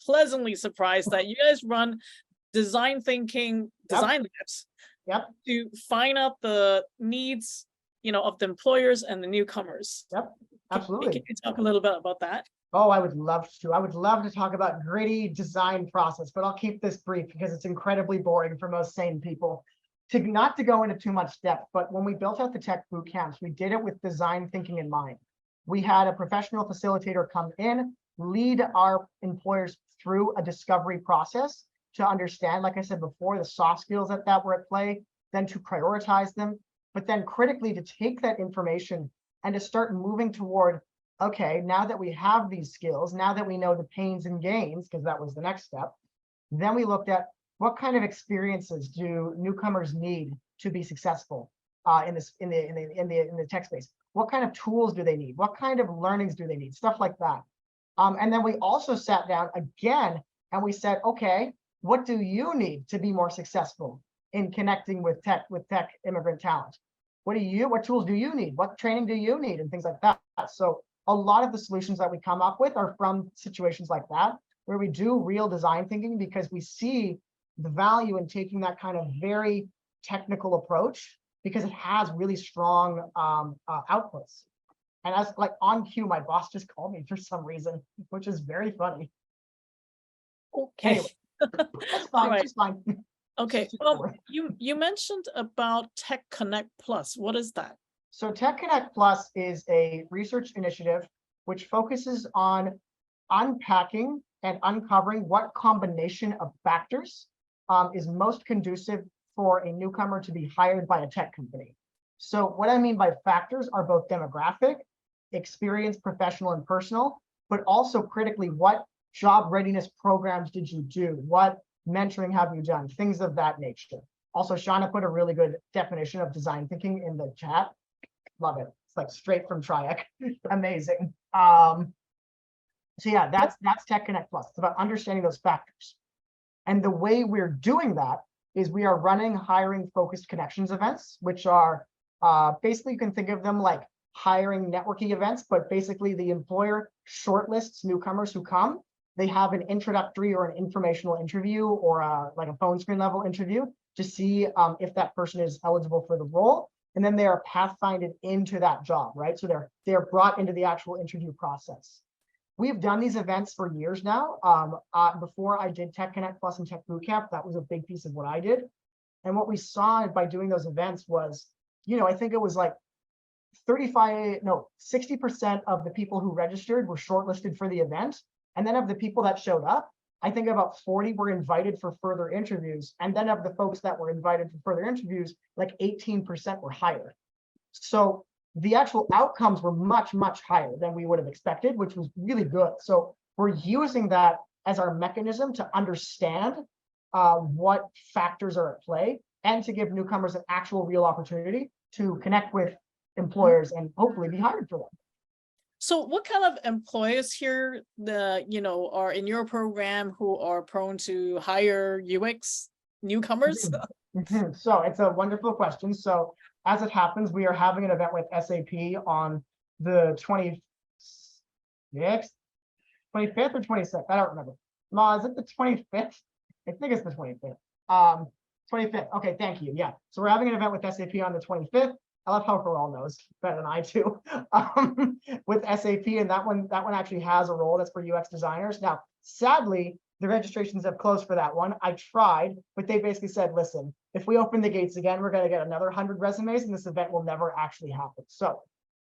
Speaker 2: pleasantly surprised that you guys run design thinking design labs to find out the needs, of the employers and the newcomers.
Speaker 1: Yep, absolutely.
Speaker 2: Can you talk a little bit about that?
Speaker 1: Oh, I would love to. I would love to talk about gritty design process, but I'll keep this brief because it's incredibly boring for most sane people. Not to go into too much depth, but when we built out the Tech Bootcamps, we did it with design thinking in mind. We had a professional facilitator come in, lead our employers through a discovery process to understand, like I said before, the soft skills that were at play, then to prioritize them, but then critically to take that information and to start moving toward, okay, now that we have these skills, now that we know the pains and gains, because that was the next step, then we looked at what kind of experiences do newcomers need to be successful in the tech space? What kind of tools do they need? What kind of learnings do they need? Stuff like that. And then we also sat down again and we said, okay, what do you need to be more successful in connecting with tech immigrant talent? What tools do you need? What training do you need? And things like that. So a lot of the solutions that we come up with are from situations like that, where we do real design thinking because we see the value in taking that kind of very technical approach because it has really strong outputs. And as like on cue, my boss just called me for some reason, which is very funny.
Speaker 2: Okay.
Speaker 1: Anyway, that's fine.
Speaker 2: Right.
Speaker 1: It's fine.
Speaker 2: Okay. You mentioned about Tech Connect Plus. What is that?
Speaker 1: So Tech Connect Plus is a research initiative which focuses on unpacking and uncovering what combination of factors is most conducive for a newcomer to be hired by a tech company. So what I mean by factors are both demographic, experience, professional and personal, but also critically, what job readiness programs did you do? What mentoring have you done? Things of that nature. Also, Shauna put a really good definition of design thinking in the chat. Love it. It's like straight from Triac. Amazing. So yeah, that's Tech Connect Plus. It's about understanding those factors. And the way we're doing that is we are running hiring focused connections events, which are basically, you can think of them like hiring networking events, but basically the employer shortlists newcomers who come. They have an introductory or an informational interview or like a phone screen level interview to see if that person is eligible for the role. And then they are pathfinded into that job, right? So they're brought into the actual interview process. We've done these events for years now. Before I did Tech Connect Plus and Tech Bootcamp, that was a big piece of what I did. And what we saw by doing those events was, I think it was like 60% of the people who registered were shortlisted for the event. And then of the people that showed up, I think about 40 were invited for further interviews. And then of the folks that were invited for further interviews, like 18% were hired. So the actual outcomes were much, much higher than we would have expected, which was really good. So we're using that as our mechanism to understand what factors are at play and to give newcomers an actual real opportunity to connect with employers and hopefully be hired for them.
Speaker 2: So what kind of employers here, are in your program who are prone to hire UX newcomers?
Speaker 1: So it's a wonderful question. So as it happens, we are having an event with SAP on the 26th, 25th or 26th. I don't remember. Ma, is it the 25th? I think it's the 25th. 25th. Okay, thank you. Yeah. So we're having an event with SAP on the 25th. I love how Haral knows better than I do. With SAP, and that one actually has a role that's for UX designers. Now, sadly, the registrations have closed for that one. I tried, but they basically said, listen, if we open the gates again, we're going to get another 100 resumes, and this event will never actually happen. So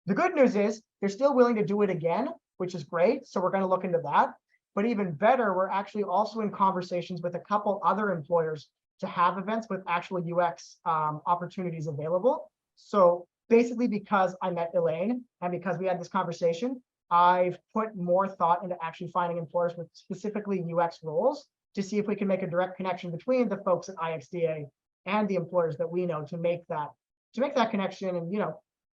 Speaker 1: the good news is they're still willing to do it again, which is great. So we're going to look into that. But even better, we're actually also in conversations with a couple other employers to have events with actual UX opportunities available. So basically, because I met Elaine and because we had this conversation, I've put more thought into actually finding employers with specifically UX roles to see if we can make a direct connection between the folks at IxDA and the employers that we know to make that connection and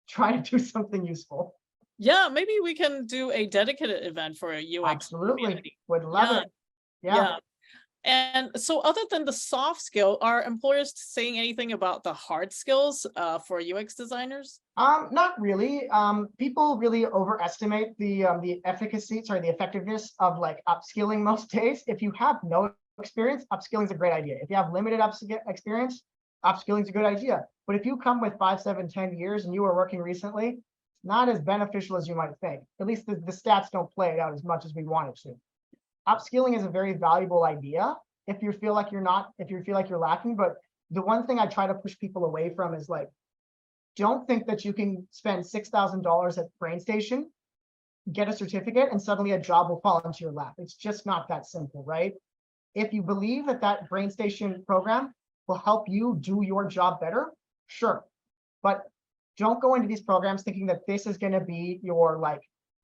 Speaker 1: try to do something useful.
Speaker 2: Yeah, maybe we can do a dedicated event for a UX
Speaker 1: Absolutely.
Speaker 2: community.
Speaker 1: Would love it.
Speaker 2: Yeah. And so other than the soft skill, are employers saying anything about the hard skills for UX designers?
Speaker 1: Not really. People really overestimate the effectiveness of like upskilling most days. If you have no experience, upskilling is a great idea. If you have limited experience, upskilling is a good idea. But if you come with 5, 7, 10 years and you were working recently, not as beneficial as you might think. At least the stats don't play it out as much as we want it to. Upskilling is a very valuable idea if you feel like you're lacking. But the one thing I try to push people away from is like, don't think that you can spend $6,000 at BrainStation, get a certificate, and suddenly a job will fall into your lap. It's just not that simple, right? If you believe that BrainStation program will help you do your job better, sure. But don't go into these programs thinking that this is going to be your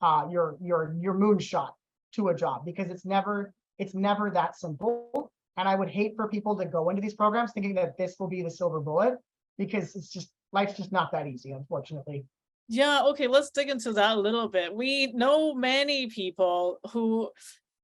Speaker 1: moonshot to a job, because it's never that simple. And I would hate for people to go into these programs thinking that this will be the silver bullet, because life's just not that easy, unfortunately.
Speaker 2: Yeah, okay, let's dig into that a little bit. We know many people who,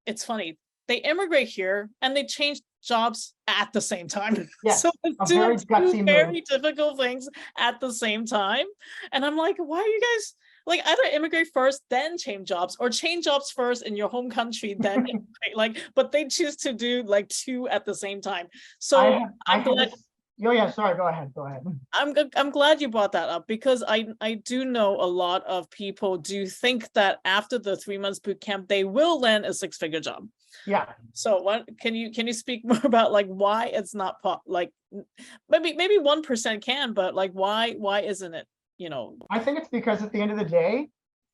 Speaker 2: it's funny, they immigrate here and they change jobs at the same time.
Speaker 1: Yes,
Speaker 2: So
Speaker 1: very
Speaker 2: two
Speaker 1: gutsy
Speaker 2: very
Speaker 1: move.
Speaker 2: difficult things at the same time. And I'm like, why are you guys like either immigrate first, then change jobs, or change jobs first in your home country, then immigrate, but they choose to do like two at the same time. So I'm glad.
Speaker 1: Sorry, go ahead.
Speaker 2: I'm glad you brought that up, because I do know a lot of people do think that after the 3 months boot camp, they will land a 6-figure job.
Speaker 1: Yeah.
Speaker 2: So what can you speak more about like why it's not like maybe 1% can, but like why isn't it?
Speaker 1: I think it's because at the end of the day,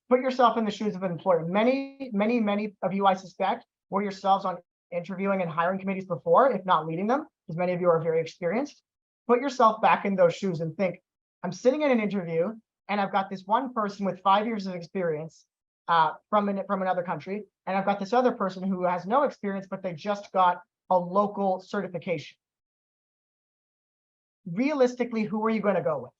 Speaker 1: put yourself in the shoes of an employer. Many of you, I suspect, were yourselves on interviewing and hiring committees before, if not leading them, because many of you are very experienced. Put yourself back in those shoes and think, I'm sitting in an interview and I've got this one person with 5 years of experience from another country, and I've got this other person who has no experience, but they just got a local certification. Realistically, who are you going to go with?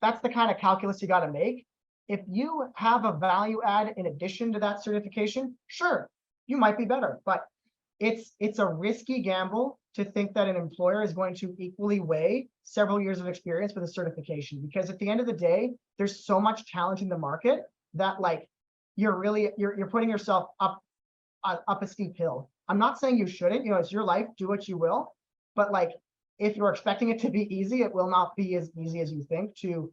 Speaker 1: That's the kind of calculus you got to make. If you have a value add in addition to that certification, sure, you might be better, but it's a risky gamble to think that an employer is going to equally weigh several years of experience with a certification, because at the end of the day, there's so much talent in the market that like you're putting yourself up a steep hill. I'm not saying you shouldn't, it's your life, do what you will, but like if you're expecting it to be easy, it will not be as easy as you think to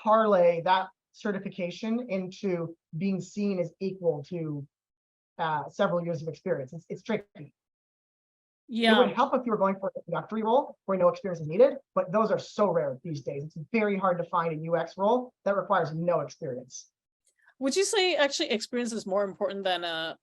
Speaker 1: parlay that certification into being seen as equal to several years of experience. It's tricky.
Speaker 2: Yeah.
Speaker 1: It would help if you were going for a introductory role where no experience is needed, but those are so rare these days. It's very hard to find a UX role that requires no experience.
Speaker 2: Would you say actually experience is more important than a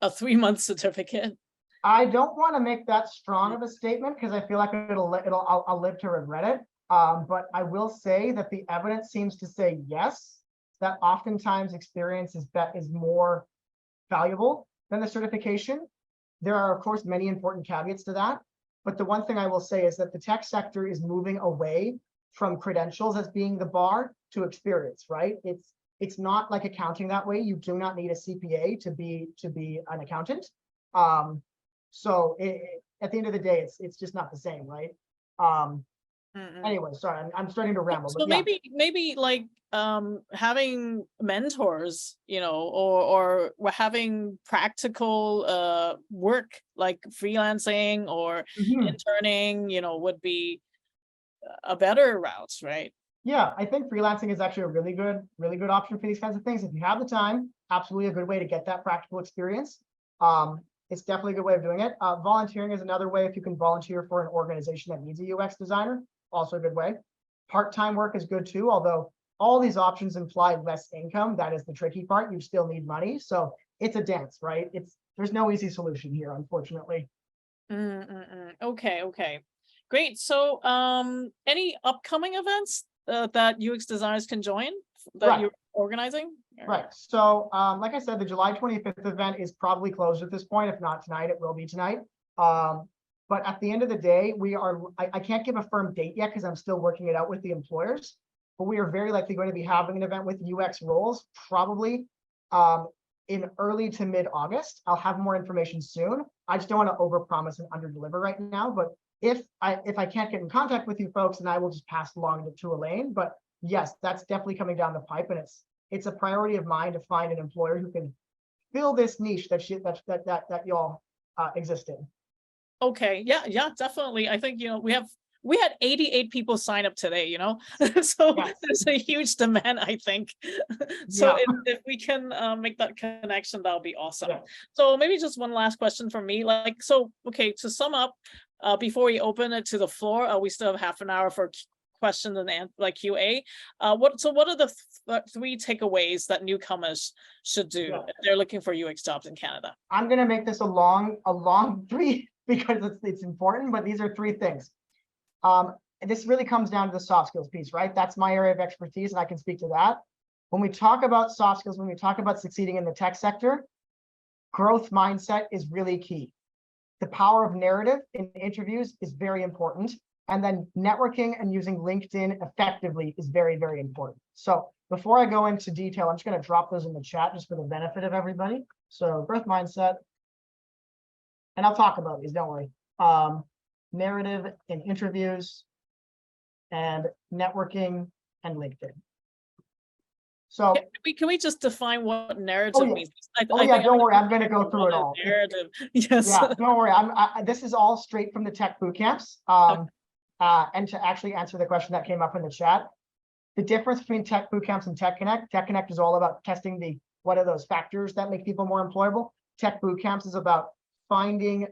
Speaker 2: 3-month certificate?
Speaker 1: I don't want to make that strong of a statement because I feel like I'll live to regret it. But I will say that the evidence seems to say yes, that oftentimes experience is more valuable than the certification. There are, of course, many important caveats to that. But the one thing I will say is that the tech sector is moving away from credentials as being the bar to experience, right? It's not like accounting that way. You do not need a CPA to be an accountant. So at the end of the day, it's just not the same, right? Anyway, sorry, I'm starting to ramble.
Speaker 2: So
Speaker 1: But yeah.
Speaker 2: maybe like having mentors, or having practical work like freelancing or
Speaker 1: Mhm.
Speaker 2: interning, would be a better route, right?
Speaker 1: Yeah, I think freelancing is actually a really good option for these kinds of things. If you have the time, absolutely a good way to get that practical experience. It's definitely a good way of doing it. Volunteering is another way if you can volunteer for an organization that needs a UX designer, also a good way. Part-time work is good too, although all these options imply less income. That is the tricky part. You still need money. So it's a dance, right? There's no easy solution here, unfortunately.
Speaker 2: Okay. Great. So any upcoming events that UX designers can join that
Speaker 1: Right.
Speaker 2: you're organizing?
Speaker 1: Right. So, like I said, the July 25th event is probably closed at this point. If not tonight, it will be tonight. But at the end of the day, I can't give a firm date yet because I'm still working it out with the employers, but we are very likely going to be having an event with UX roles, probably in early to mid-August. I'll have more information soon. I just don't want to overpromise and underdeliver right now, but if I can't get in contact with you folks, then I will just pass along to Elaine. But yes, that's definitely coming down the pipe, and it's a priority of mine to find an employer who can fill this niche that y'all exist in.
Speaker 2: Okay. Yeah, definitely. I think, we had 88 people sign up today, so
Speaker 1: Yes.
Speaker 2: there's a huge demand, I think. So
Speaker 1: Yeah.
Speaker 2: if we can make that connection, that'll be awesome.
Speaker 1: Yeah.
Speaker 2: So maybe just one last question from me. Okay, to sum up, before we open it to the floor, we still have half an hour for questions and QA. What are the three takeaways that newcomers should do if they're looking for UX jobs in Canada?
Speaker 1: I'm gonna make this a long three because it's important, but these are three things. This really comes down to the soft skills piece, right? That's my area of expertise, and I can speak to that. When we talk about soft skills, when we talk about succeeding in the tech sector, growth mindset is really key. The power of narrative in interviews is very important. And then networking and using LinkedIn effectively is very, very important. So before I go into detail, I'm just going to drop those in the chat just for the benefit of everybody. So growth mindset, and I'll talk about these, don't worry. Narrative in interviews and networking and LinkedIn. So
Speaker 2: can we just define what narrative means?
Speaker 1: Don't worry, I'm going to go through it all.
Speaker 2: Narrative, yes.
Speaker 1: Yeah, don't worry. This is all straight from the tech boot camps. And to actually answer the question that came up in the chat, the difference between tech boot camps and Tech Connect. Tech Connect is all about testing what are those factors that make people more employable. Tech boot camps is about finding,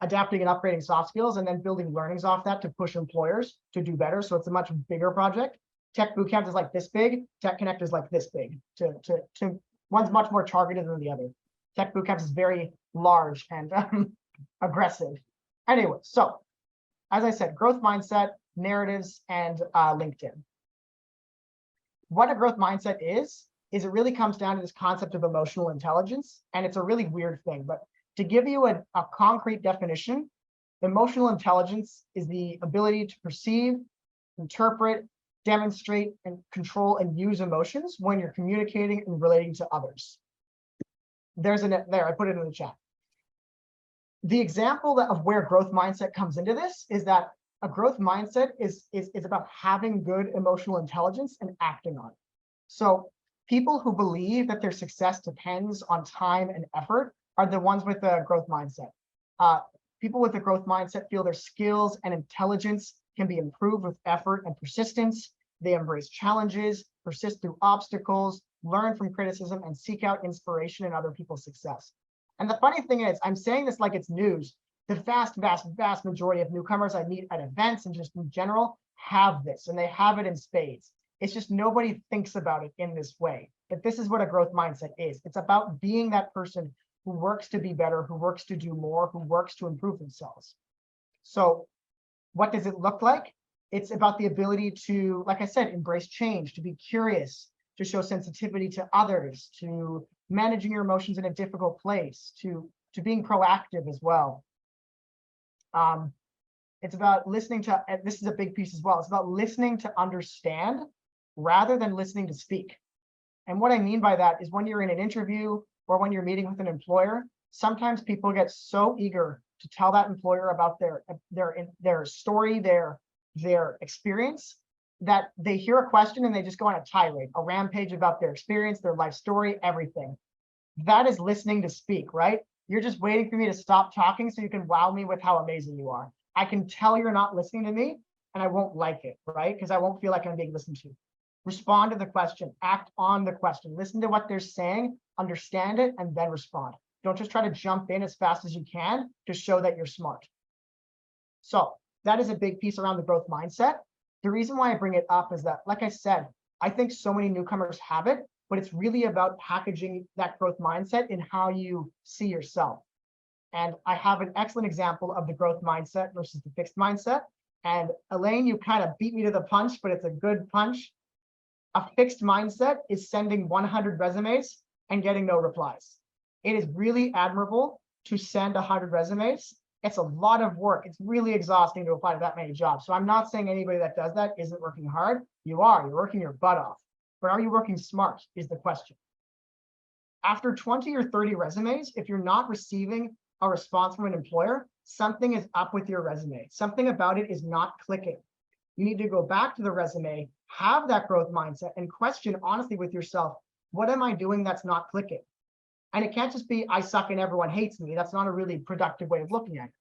Speaker 1: adapting and upgrading soft skills and then building learnings off that to push employers to do better. So it's a much bigger project. Tech bootcamp is like this big. Tech Connect is like this big. One's much more targeted than the other. Tech bootcamp is very large and aggressive. Anyway, so as I said, growth mindset, narratives, and LinkedIn. What a growth mindset is it really comes down to this concept of emotional intelligence, and it's a really weird thing. But to give you a concrete definition, emotional intelligence is the ability to perceive, interpret, demonstrate, and control and use emotions when you're communicating and relating to others. I put it in the chat. The example of where growth mindset comes into this is that a growth mindset is about having good emotional intelligence and acting on it. So people who believe that their success depends on time and effort are the ones with a growth mindset. People with a growth mindset feel their skills and intelligence can be improved with effort and persistence. They embrace challenges, persist through obstacles, learn from criticism, and seek out inspiration in other people's success. And the funny thing is, I'm saying this like it's news. The vast majority of newcomers I meet at events and just in general have this, and they have it in spades. It's just nobody thinks about it in this way. But this is what a growth mindset is. It's about being that person who works to be better, who works to do more, who works to improve themselves. So what does it look like? It's about the ability to, like I said, embrace change, to be curious, to show sensitivity to others, to managing your emotions in a difficult place, to being proactive as well. It's about listening to, and this is a big piece as well, it's about listening to understand rather than listening to speak. And what I mean by that is when you're in an interview or when you're meeting with an employer, sometimes people get so eager to tell that employer about their story, their experience, that they hear a question and they just go on a tirade, a rampage about their experience, their life story, everything. That is listening to speak, right? You're just waiting for me to stop talking so you can wow me with how amazing you are. I can tell you're not listening to me and I won't like it, right? Because I won't feel like I'm being listened to. Respond to the question, act on the question, listen to what they're saying, understand it, and then respond. Don't just try to jump in as fast as you can to show that you're smart. So that is a big piece around the growth mindset. The reason why I bring it up is that, like I said, I think so many newcomers have it, but it's really about packaging that growth mindset in how you see yourself. And I have an excellent example of the growth mindset versus the fixed mindset. And Elaine, you kind of beat me to the punch, but it's a good punch. A fixed mindset is sending 100 resumes and getting no replies. It is really admirable to send 100 resumes. It's a lot of work. It's really exhausting to apply to that many jobs. So I'm not saying anybody that does that isn't working hard. You are, you're working your butt off. But are you working smart is the question. After 20 or 30 resumes, if you're not receiving a response from an employer, something is up with your resume. Something about it is not clicking. You need to go back to the resume, have that growth mindset, and question honestly with yourself, what am I doing that's not clicking? And it can't just be, I suck and everyone hates me. That's not a really productive way of looking at it.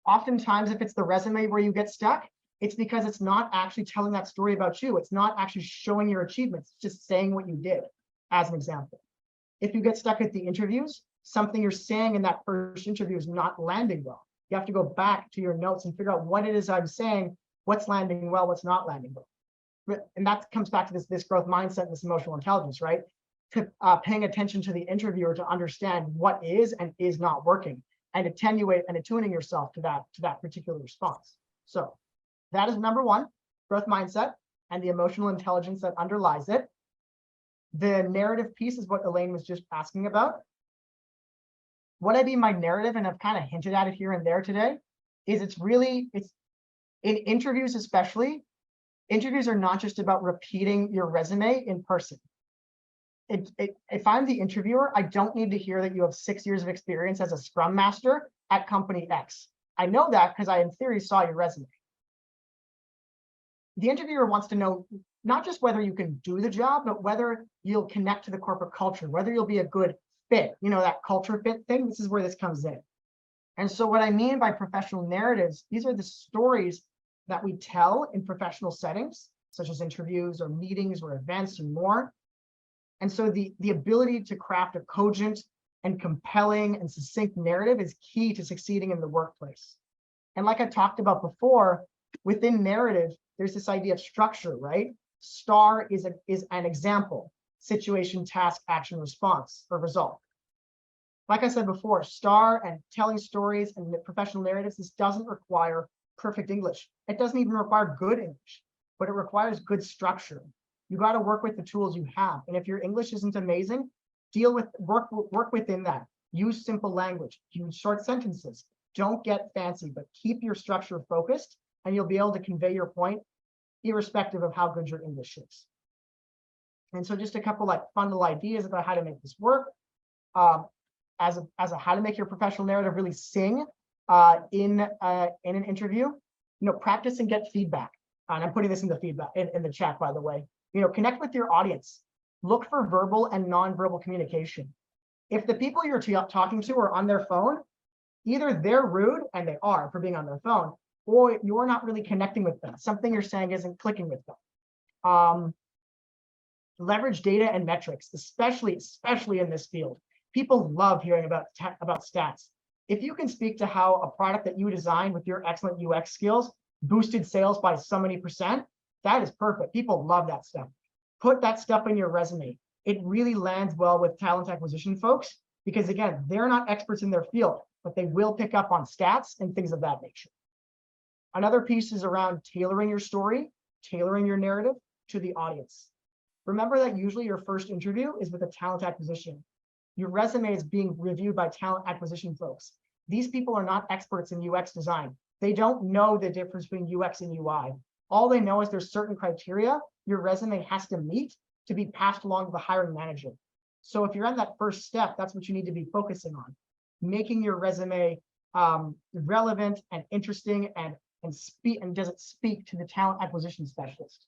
Speaker 1: Oftentimes, if it's the resume where you get stuck, it's because it's not actually telling that story about you. It's not actually showing your achievements, it's just saying what you did, as an example. If you get stuck at the interviews, something you're saying in that first interview is not landing well. You have to go back to your notes and figure out what it is I'm saying, what's landing well, what's not landing well. And that comes back to this growth mindset and this emotional intelligence, right? Paying attention to the interviewer to understand what is and is not working, and attenuate and attuning yourself to that particular response. So that is number one, growth mindset and the emotional intelligence that underlies it. The narrative piece is what Elaine was just asking about. What I mean by narrative, and I've kind of hinted at it here and there today, is it's in interviews especially, interviews are not just about repeating your resume in person. If I'm the interviewer, I don't need to hear that you have 6 years of experience as a Scrum Master at company X. I know that because I, in theory, saw your resume. The interviewer wants to know not just whether you can do the job, but whether you'll connect to the corporate culture, whether you'll be a good fit, that culture fit thing. This is where this comes in. And so what I mean by professional narratives, these are the stories that we tell in professional settings, such as interviews or meetings or events and more. And so the ability to craft a cogent and compelling and succinct narrative is key to succeeding in the workplace. And like I talked about before, within narrative, there's this idea of structure, right? STAR is an example: situation, task, action, response, or result. Like I said before, STAR and telling stories and professional narratives, this doesn't require perfect English. It doesn't even require good English, but it requires good structure. You got to work with the tools you have. And if your English isn't amazing, work within that. Use simple language, use short sentences. Don't get fancy, but keep your structure focused, and you'll be able to convey your point irrespective of how good your English is. And so just a couple fun little ideas about how to make this work. As a how to make your professional narrative really sing in an interview. Practice and get feedback. And I'm putting this in the feedback in the chat, by the way. Connect with your audience. Look for verbal and nonverbal communication. If the people you're talking to are on their phone, either they're rude, and they are for being on their phone, or you're not really connecting with them. Something you're saying isn't clicking with them. Leverage data and metrics, especially in this field. People love hearing about stats. If you can speak to how a product that you designed with your excellent UX skills boosted sales by so many %, that is perfect. People love that stuff. Put that stuff in your resume. It really lands well with talent acquisition folks because, again, they're not experts in their field, but they will pick up on stats and things of that nature. Another piece is around tailoring your story, tailoring your narrative to the audience. Remember that usually your first interview is with a talent acquisition. Your resume is being reviewed by talent acquisition folks. These people are not experts in UX design. They don't know the difference between UX and UI. All they know is there's certain criteria your resume has to meet to be passed along to the hiring manager. So if you're on that first step, that's what you need to be focusing on. Making your resume relevant and interesting and does it speak to the talent acquisition specialist.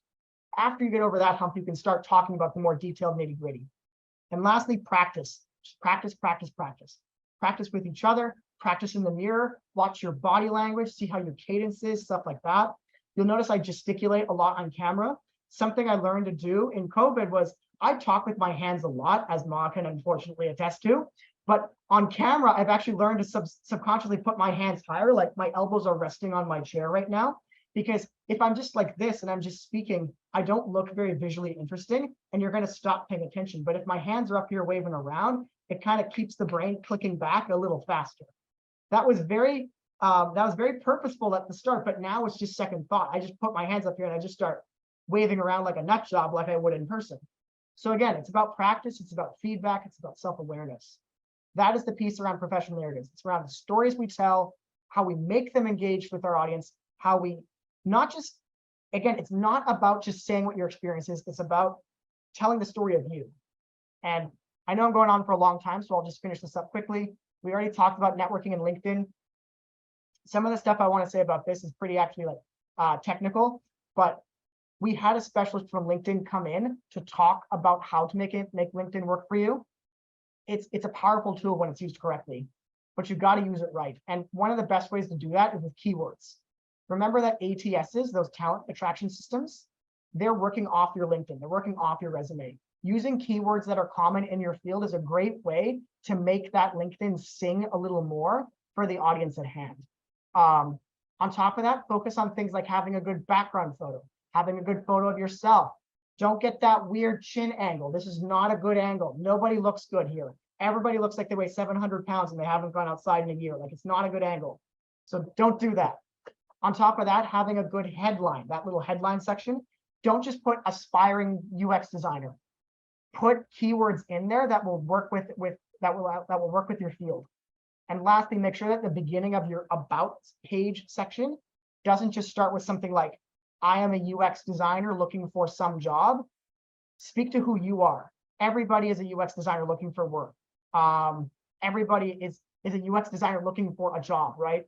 Speaker 1: After you get over that hump, you can start talking about the more detailed nitty-gritty. And lastly, practice. Just practice, practice, practice. Practice with each other, practice in the mirror, watch your body language, see how your cadence is, stuff like that. You'll notice I gesticulate a lot on camera. Something I learned to do in COVID was I talk with my hands a lot, as Ma can unfortunately attest to. But on camera, I've actually learned to subconsciously put my hands higher, like my elbows are resting on my chair right now. Because if I'm just like this and I'm just speaking, I don't look very visually interesting and you're going to stop paying attention. But if my hands are up here waving around, it kind of keeps the brain clicking back a little faster. That was very purposeful at the start, but now it's just second thought. I just put my hands up here and I just start waving around like a nut job like I would in person. So again, it's about practice, it's about feedback, it's about self-awareness. That is the piece around professional narratives. It's around the stories we tell, how we make them engage with our audience, how we not just, again, it's not about just saying what your experience is, it's about telling the story of you. And I know I'm going on for a long time, so I'll just finish this up quickly. We already talked about networking and LinkedIn. Some of the stuff I want to say about this is pretty actually like technical, but we had a specialist from LinkedIn come in to talk about how to make LinkedIn work for you. It's a powerful tool when it's used correctly, but you've got to use it right. And one of the best ways to do that is with keywords. Remember that ATSs, those talent attraction systems, they're working off your LinkedIn, they're working off your resume. Using keywords that are common in your field is a great way to make that LinkedIn sing a little more for the audience at hand. On top of that, focus on things like having a good background photo, having a good photo of yourself. Don't get that weird chin angle. This is not a good angle. Nobody looks good here. Everybody looks like they weigh 700 pounds and they haven't gone outside in a year. Like, it's not a good angle. So don't do that. On top of that, having a good headline, that little headline section. Don't just put aspiring UX designer. Put keywords in there that will work with your field. And lastly, make sure that the beginning of your about page section doesn't just start with something like, I am a UX designer looking for some job. Speak to who you are. Everybody is a UX designer looking for work. Everybody is a UX designer looking for a job, right?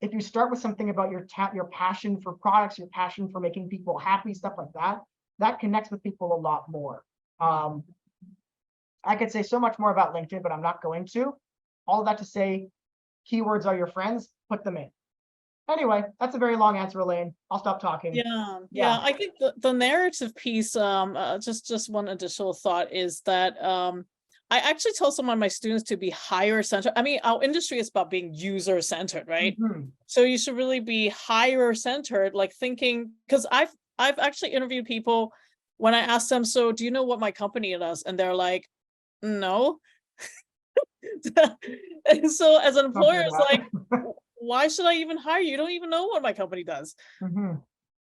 Speaker 1: If you start with something about your passion for products, your passion for making people happy, stuff like that, that connects with people a lot more. I could say so much more about LinkedIn, but I'm not going to. All of that to say, keywords are your friends, put them in. Anyway, that's a very long answer, Elaine. I'll stop talking.
Speaker 2: Yeah. I think the narrative piece, just one additional thought is that I actually tell some of my students to be hire-centered. I mean, our industry is about being user-centered, right? Mm-hmm. So you should really be hire-centered, like thinking, because I've actually interviewed people when I ask them, so do you know what my company does? And they're like, no. And so as an employer, it's like, why should I even hire you? You don't even know what my company does. Mm-hmm.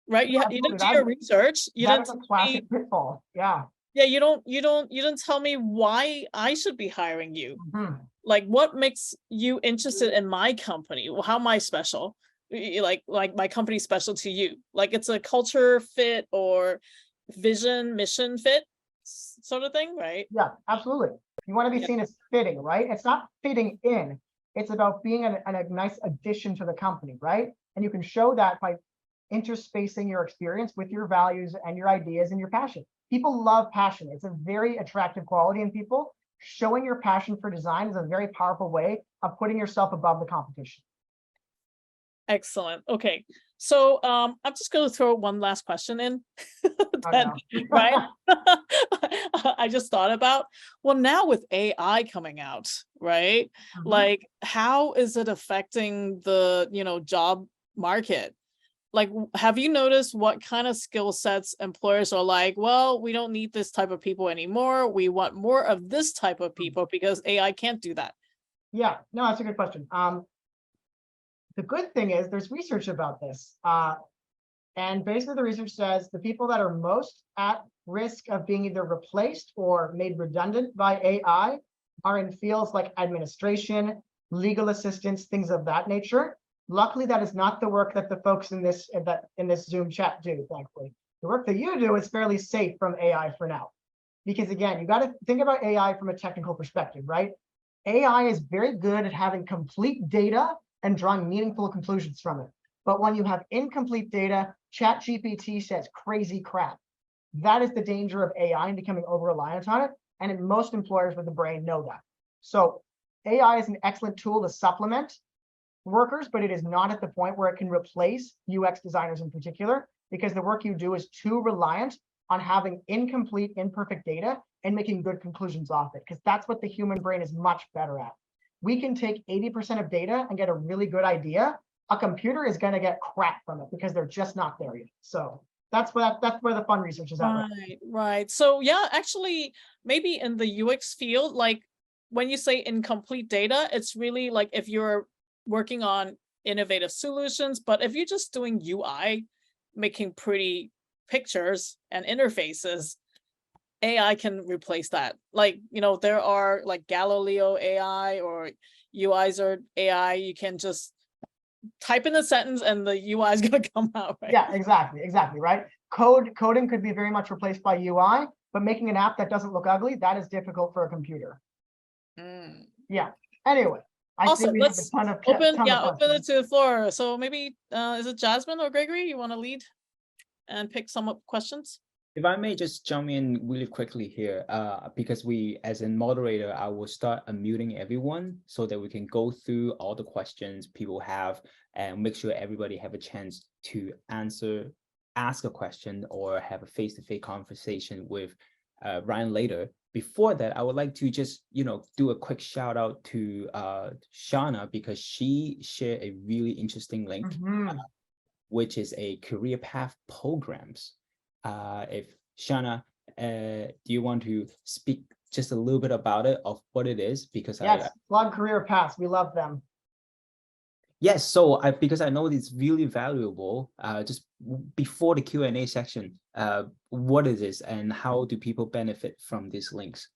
Speaker 2: Right? You didn't do your research. You didn't
Speaker 1: tell me. Classic pitfall. Yeah.
Speaker 2: Yeah, you didn't tell me why I should be hiring you. Mm-hmm. Like, what makes you interested in my company? Well, how am I special? Like my company's special to you. Like, it's a culture fit or vision, mission fit sort of thing, right?
Speaker 1: Yeah, absolutely. You want to be seen as fitting, right? It's not fitting in. It's about being a nice addition to the company, right? And you can show that by interspacing your experience with your values and your ideas and your passion. People love passion. It's a very attractive quality in people. Showing your passion for design is a very powerful way of putting yourself above the competition.
Speaker 2: Excellent. Okay. So I'm just going to throw one last question in. Right? I just thought about, well, now with AI coming out, right? Mm-hmm. Like, how is it affecting the, job market? Like, have you noticed what kind of skill sets employers are like, well, we don't need this type of people anymore. We want more of this type of people because AI can't do that.
Speaker 1: Yeah, no, that's a good question. The good thing is there's research about this. And basically the research says the people that are most at risk of being either replaced or made redundant by AI are in fields like administration, legal assistance, things of that nature. Luckily, that is not the work that the folks in this Zoom chat do, thankfully. The work that you do is fairly safe from AI for now. Because again, you got to think about AI from a technical perspective, right? AI is very good at having complete data and drawing meaningful conclusions from it. But when you have incomplete data, ChatGPT says crazy crap. That is the danger of AI and becoming over-reliant on it. And most employers with a brain know that. So AI is an excellent tool to supplement workers, but it is not at the point where it can replace UX designers in particular, because the work you do is too reliant on having incomplete, imperfect data and making good conclusions off it, because that's what the human brain is much better at. We can take 80% of data and get a really good idea. A computer is going to get crap from it because they're just not there yet. So that's where the fun research is at.
Speaker 2: Right. So yeah, actually, maybe in the UX field, like when you say incomplete data, it's really like if you're working on innovative solutions, but if you're just doing UI, making pretty pictures and interfaces, AI can replace that. Like, there are like Galileo AI or UIs or AI. You can just type in a sentence and the UI is going to come out, right?
Speaker 1: Yeah, exactly, right? Coding could be very much replaced by UI, but making an app that doesn't look ugly, that is difficult for a computer. Yeah. Anyway, I think we have a ton of
Speaker 2: open it to the floor. So maybe is it Jasmine or Gregory? You want to lead and pick some up questions?
Speaker 3: If I may just jump in really quickly here, because as a moderator, I will start unmuting everyone so that we can go through all the questions people have and make sure everybody have a chance to ask a question or have a face-to-face conversation with Ryan later. Before that, I would like to just, do a quick shout out to Shauna, because she shared a really interesting link, which is a career path programs. If Shauna, do you want to speak just a little bit about it, of what it is? Because
Speaker 1: yes, plug career paths, we love them.
Speaker 3: Yes, so because I know it's really valuable. Just before the Q&A section, what is this and how do people benefit from these links?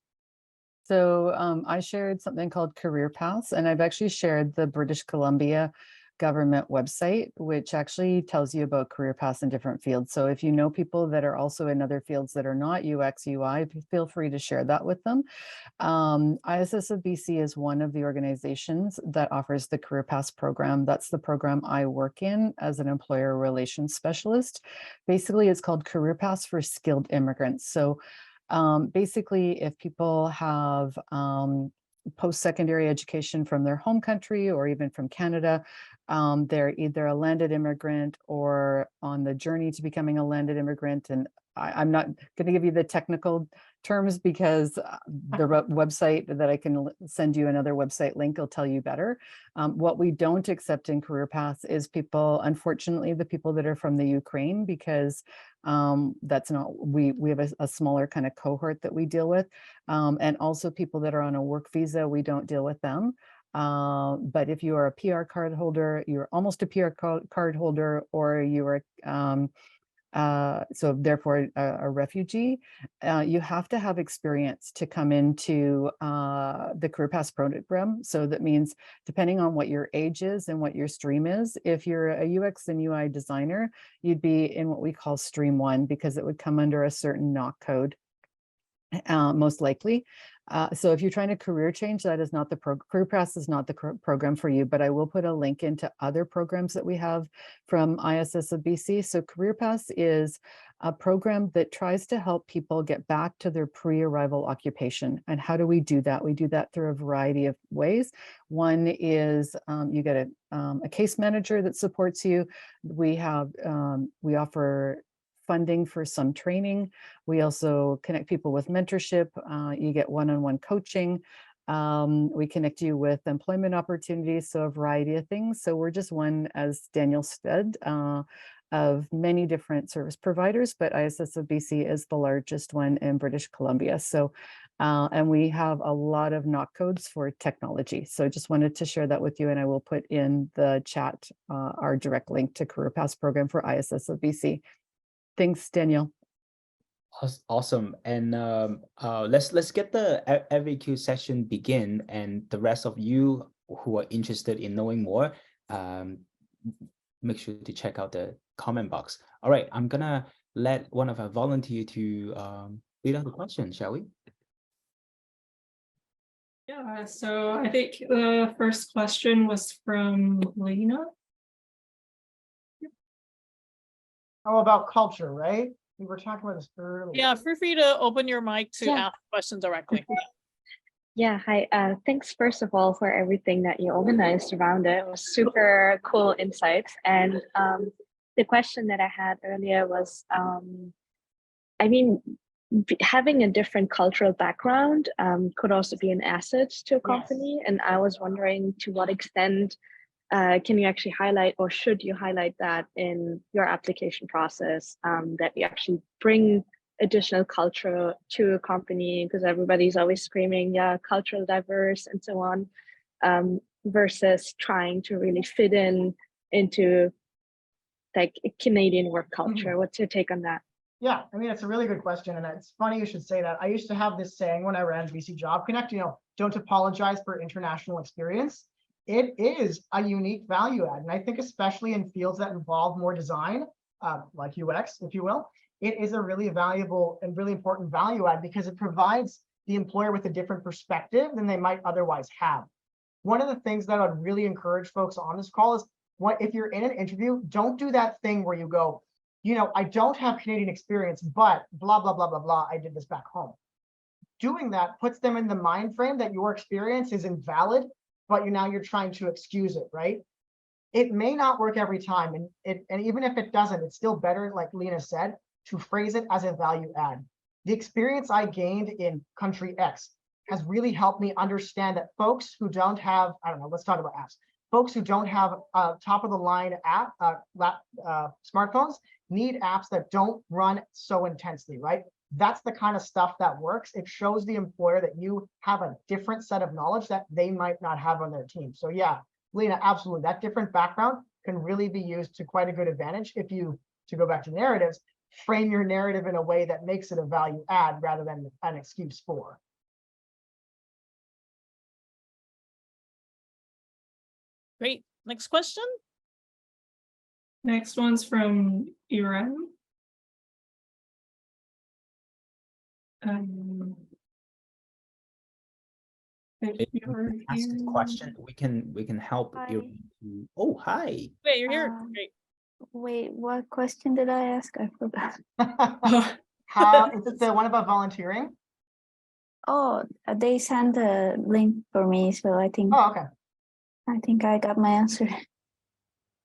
Speaker 4: So I shared something called Career Paths, and I've actually shared the British Columbia government website, which actually tells you about career paths in different fields. So if you know people that are also in other fields that are not UX, UI, feel free to share that with them. ISS of BC is one of the organizations that offers the Career Paths program. That's the program I work in as an employer relations specialist. Basically, it's called Career Paths for Skilled Immigrants. So basically, if people have post-secondary education from their home country or even from Canada, they're either a landed immigrant or on the journey to becoming a landed immigrant. And I'm not going to give you the technical terms because the website that I can send you another website link will tell you better. What we don't accept in career paths is people, unfortunately, the people that are from the Ukraine, because that's not, we have a smaller kind of cohort that we deal with. And also people that are on a work visa, we don't deal with them. But if you are a PR card holder, you're almost a PR card holder, or you are so therefore a refugee, you have to have experience to come into the Career Paths program. So that means depending on what your age is and what your stream is, if you're a UX and UI designer, you'd be in what we call stream 1, because it would come under a certain knock code. Most likely. So if you're trying to career change, that is not the Career Paths is not the program for you, but I will put a link into other programs that we have from ISS of BC. So Career Paths is a program that tries to help people get back to their pre-arrival occupation. And how do we do that? We do that through a variety of ways. One is you get a case manager that supports you. We offer funding for some training. We also connect people with mentorship. You get one-on-one coaching. We connect you with employment opportunities, so a variety of things. So we're just one, as Daniel said, of many different service providers, but ISS of BC is the largest one in British Columbia. So And we have a lot of knock codes for technology. So I just wanted to share that with you, and I will put in the chat our direct link to Career Paths program for ISS of BC. Thanks, Danielle.
Speaker 3: Awesome. And let's get the FAQ session begin, and the rest of you who are interested in knowing more, make sure to check out the comment box. All right, I'm gonna let one of our volunteers to read out the question, shall we?
Speaker 5: Yeah, so I think the first question was from Lena.
Speaker 1: Oh, about culture, right? We were talking about this earlier.
Speaker 2: Yeah, feel free to open your mic to
Speaker 6: Yeah.
Speaker 2: ask questions directly.
Speaker 6: Yeah, hi. Thanks first of all for everything that you organized around it. It was super cool insights. And the question that I had earlier was, I mean, having a different cultural background could also be an asset to a company. And I was wondering to what extent can you actually highlight, or should you highlight that in your application process, that you actually bring additional culture to a company, because everybody's always screaming, yeah, cultural diverse and so on, versus trying to really fit into like Canadian work culture. What's your take on that?
Speaker 1: Yeah, I mean, it's a really good question. And it's funny you should say that. I used to have this saying when I ran BC Job Connect, don't apologize for international experience. It is a unique value add. And I think especially in fields that involve more design, like UX, if you will, it is a really valuable and really important value add because it provides the employer with a different perspective than they might otherwise have. One of the things that I'd really encourage folks on this call is, if you're in an interview, don't do that thing where you go, I don't have Canadian experience, but blah, blah, blah, blah, blah, I did this back home. Doing that puts them in the mind frame that your experience is invalid, but you're trying to excuse it, right? It may not work every time. And even if it doesn't, it's still better, like Lena said, to phrase it as a value add. The experience I gained in country X has really helped me understand that folks who don't have, I don't know, let's talk about apps. Folks who don't have top of the line app, smartphones need apps that don't run so intensely, right? That's the kind of stuff that works. It shows the employer that you have a different set of knowledge that they might not have on their team. So yeah, Lena, absolutely. That different background can really be used to quite a good advantage if you, to go back to narratives, frame your narrative in a way that makes it a value add rather than an excuse for.
Speaker 2: Great. Next question.
Speaker 5: Next one's from Irem. If you're
Speaker 3: Ask a
Speaker 5: here.
Speaker 3: question. We can help you. Oh, hi.
Speaker 2: Wait, you're here. Great.
Speaker 7: Wait, what question did I ask? I forgot.
Speaker 1: How is it the one about volunteering?
Speaker 7: Oh, they sent a link for me, so I think
Speaker 1: Oh, okay.
Speaker 7: I got my answer.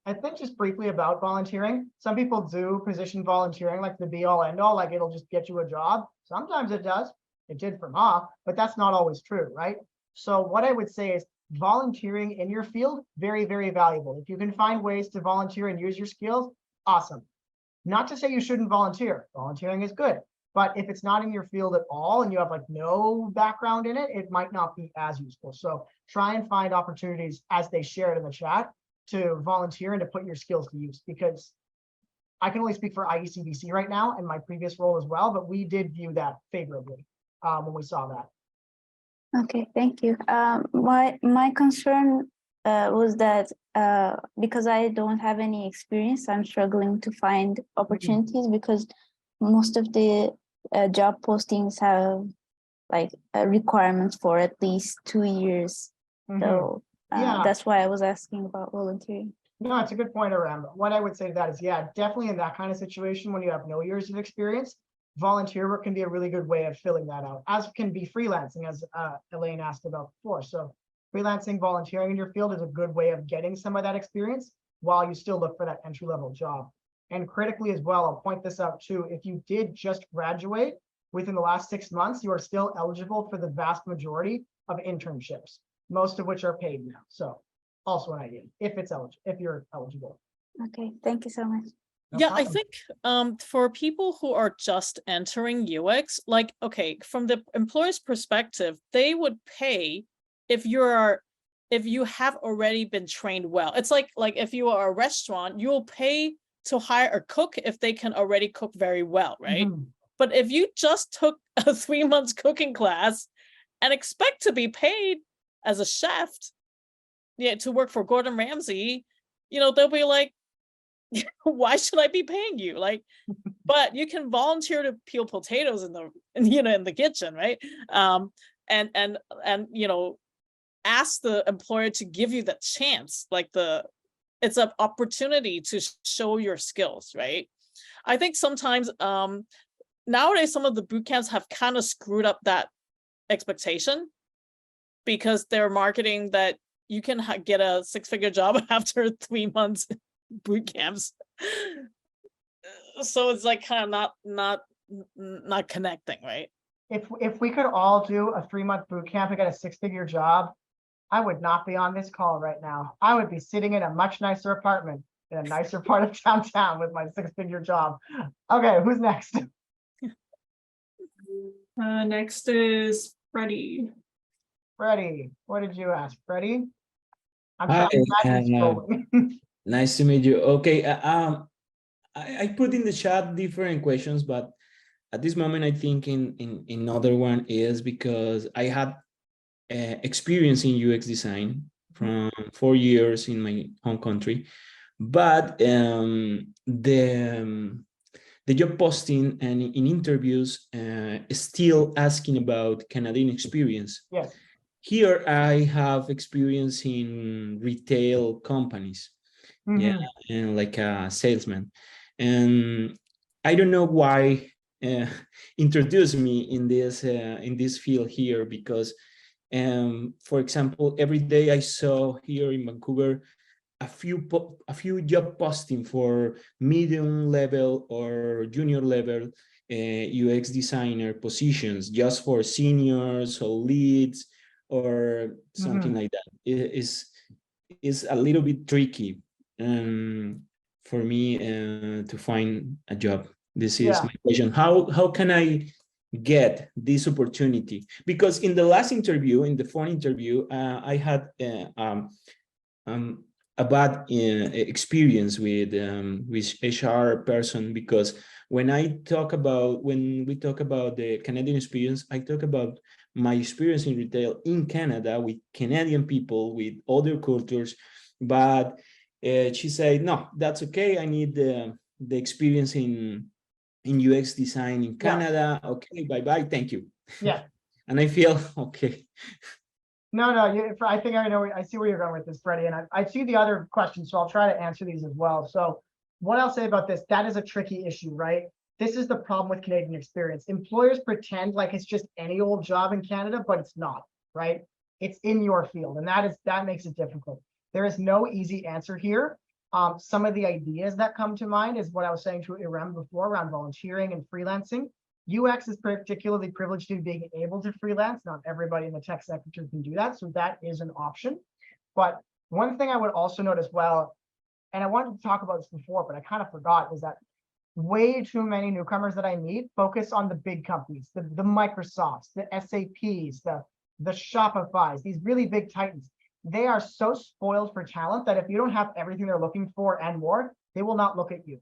Speaker 1: I think just briefly about volunteering. Some people do position volunteering like the be all end all, like it'll just get you a job. Sometimes it does. It did for Ma, but that's not always true, right? So what I would say is volunteering in your field, very, very valuable. If you can find ways to volunteer and use your skills, awesome. Not to say you shouldn't volunteer. Volunteering is good. But if it's not in your field at all and you have like no background in it, it might not be as useful. So try and find opportunities as they shared in the chat to volunteer and to put your skills to use, because I can only speak for IECBC right now and my previous role as well, but we did view that favorably when we saw that.
Speaker 7: Okay, thank you. My concern was that because I don't have any experience, I'm struggling to find opportunities because most of the job postings have like requirements for at least 2 years. So
Speaker 1: Yeah.
Speaker 7: that's why I was asking about volunteering.
Speaker 1: No, it's a good point, Aram. What I would say to that is, yeah, definitely in that kind of situation when you have no years of experience, volunteer work can be a really good way of filling that out, as can be freelancing, as Elaine asked about before. So freelancing, volunteering in your field is a good way of getting some of that experience while you still look for that entry-level job. And critically as well, I'll point this out too, if you did just graduate within the last 6 months, you are still eligible for the vast majority of internships, most of which are paid now. So also an idea if you're eligible.
Speaker 7: Okay, thank you so much.
Speaker 1: No
Speaker 2: Yeah, I
Speaker 1: problem.
Speaker 2: think for people who are just entering UX, like, okay, from the employer's perspective, they would pay if you have already been trained well. It's like if you are a restaurant, you'll pay to hire a cook if they can already cook very well, right?
Speaker 1: Mhm.
Speaker 2: But if you just took a 3 months cooking class and expect to be paid as a chef, yeah, to work for Gordon Ramsay, they'll be like, why should I be paying you? Like, but you can volunteer to peel potatoes in the kitchen, right? And ask the employer to give you that chance, it's an opportunity to show your skills, right? I think sometimes nowadays some of the boot camps have kind of screwed up that expectation because they're marketing that you can get a 6-figure job after 3 months boot camps. So it's like kind of not connecting, right?
Speaker 1: If we could all do a 3-month boot camp and get a 6-figure job, I would not be on this call right now. I would be sitting in a much nicer apartment in a nicer part of downtown with my 6-figure job. Okay, who's next?
Speaker 5: Next is Freddie.
Speaker 1: Freddie, what did you ask, Freddie? I'm
Speaker 8: Hi,
Speaker 1: sorry, scrolling.
Speaker 8: nice to meet you. Okay, I put in the chat different questions, but at this moment, I think in another one is because I had experience in UX design from 4 years in my home country, but the job posting and in interviews is still asking about Canadian experience.
Speaker 1: Yes.
Speaker 8: Here I have experience in retail companies, yeah, and like a salesman, and I don't know why introduce me in this field here because, for example, every day I saw here in Vancouver a few job posting for medium level or junior level UX designer positions, just for seniors or leads or something like that. It is a little bit tricky for me to find a job. This is my question. How can I get this opportunity? Because in the last interview, in the phone interview, I had a bad experience with HR person, because when we talk about the Canadian experience, I talk about my experience in retail in Canada with Canadian people, with other cultures, but she said, no, that's okay. I need the experience in UX design in Canada. Okay, bye-bye, thank you.
Speaker 1: Yeah.
Speaker 8: And I feel, okay.
Speaker 1: No, I think I know, I see where you're going with this, Freddie, and I see the other questions, so I'll try to answer these as well. So what I'll say about this, that is a tricky issue, right? This is the problem with Canadian experience. Employers pretend like it's just any old job in Canada, but it's not, right? It's in your field, and that makes it difficult. There is no easy answer here. Some of the ideas that come to mind is what I was saying to Irem before around volunteering and freelancing. UX is particularly privileged in being able to freelance. Not everybody in the tech sector can do that, so that is an option. But one thing I would also note as well, and I wanted to talk about this before, but I kind of forgot, is that way too many newcomers that I meet focus on the big companies, the Microsofts, the SAPs, the Shopifys, these really big titans. They are so spoiled for talent that if you don't have everything they're looking for and more, they will not look at you.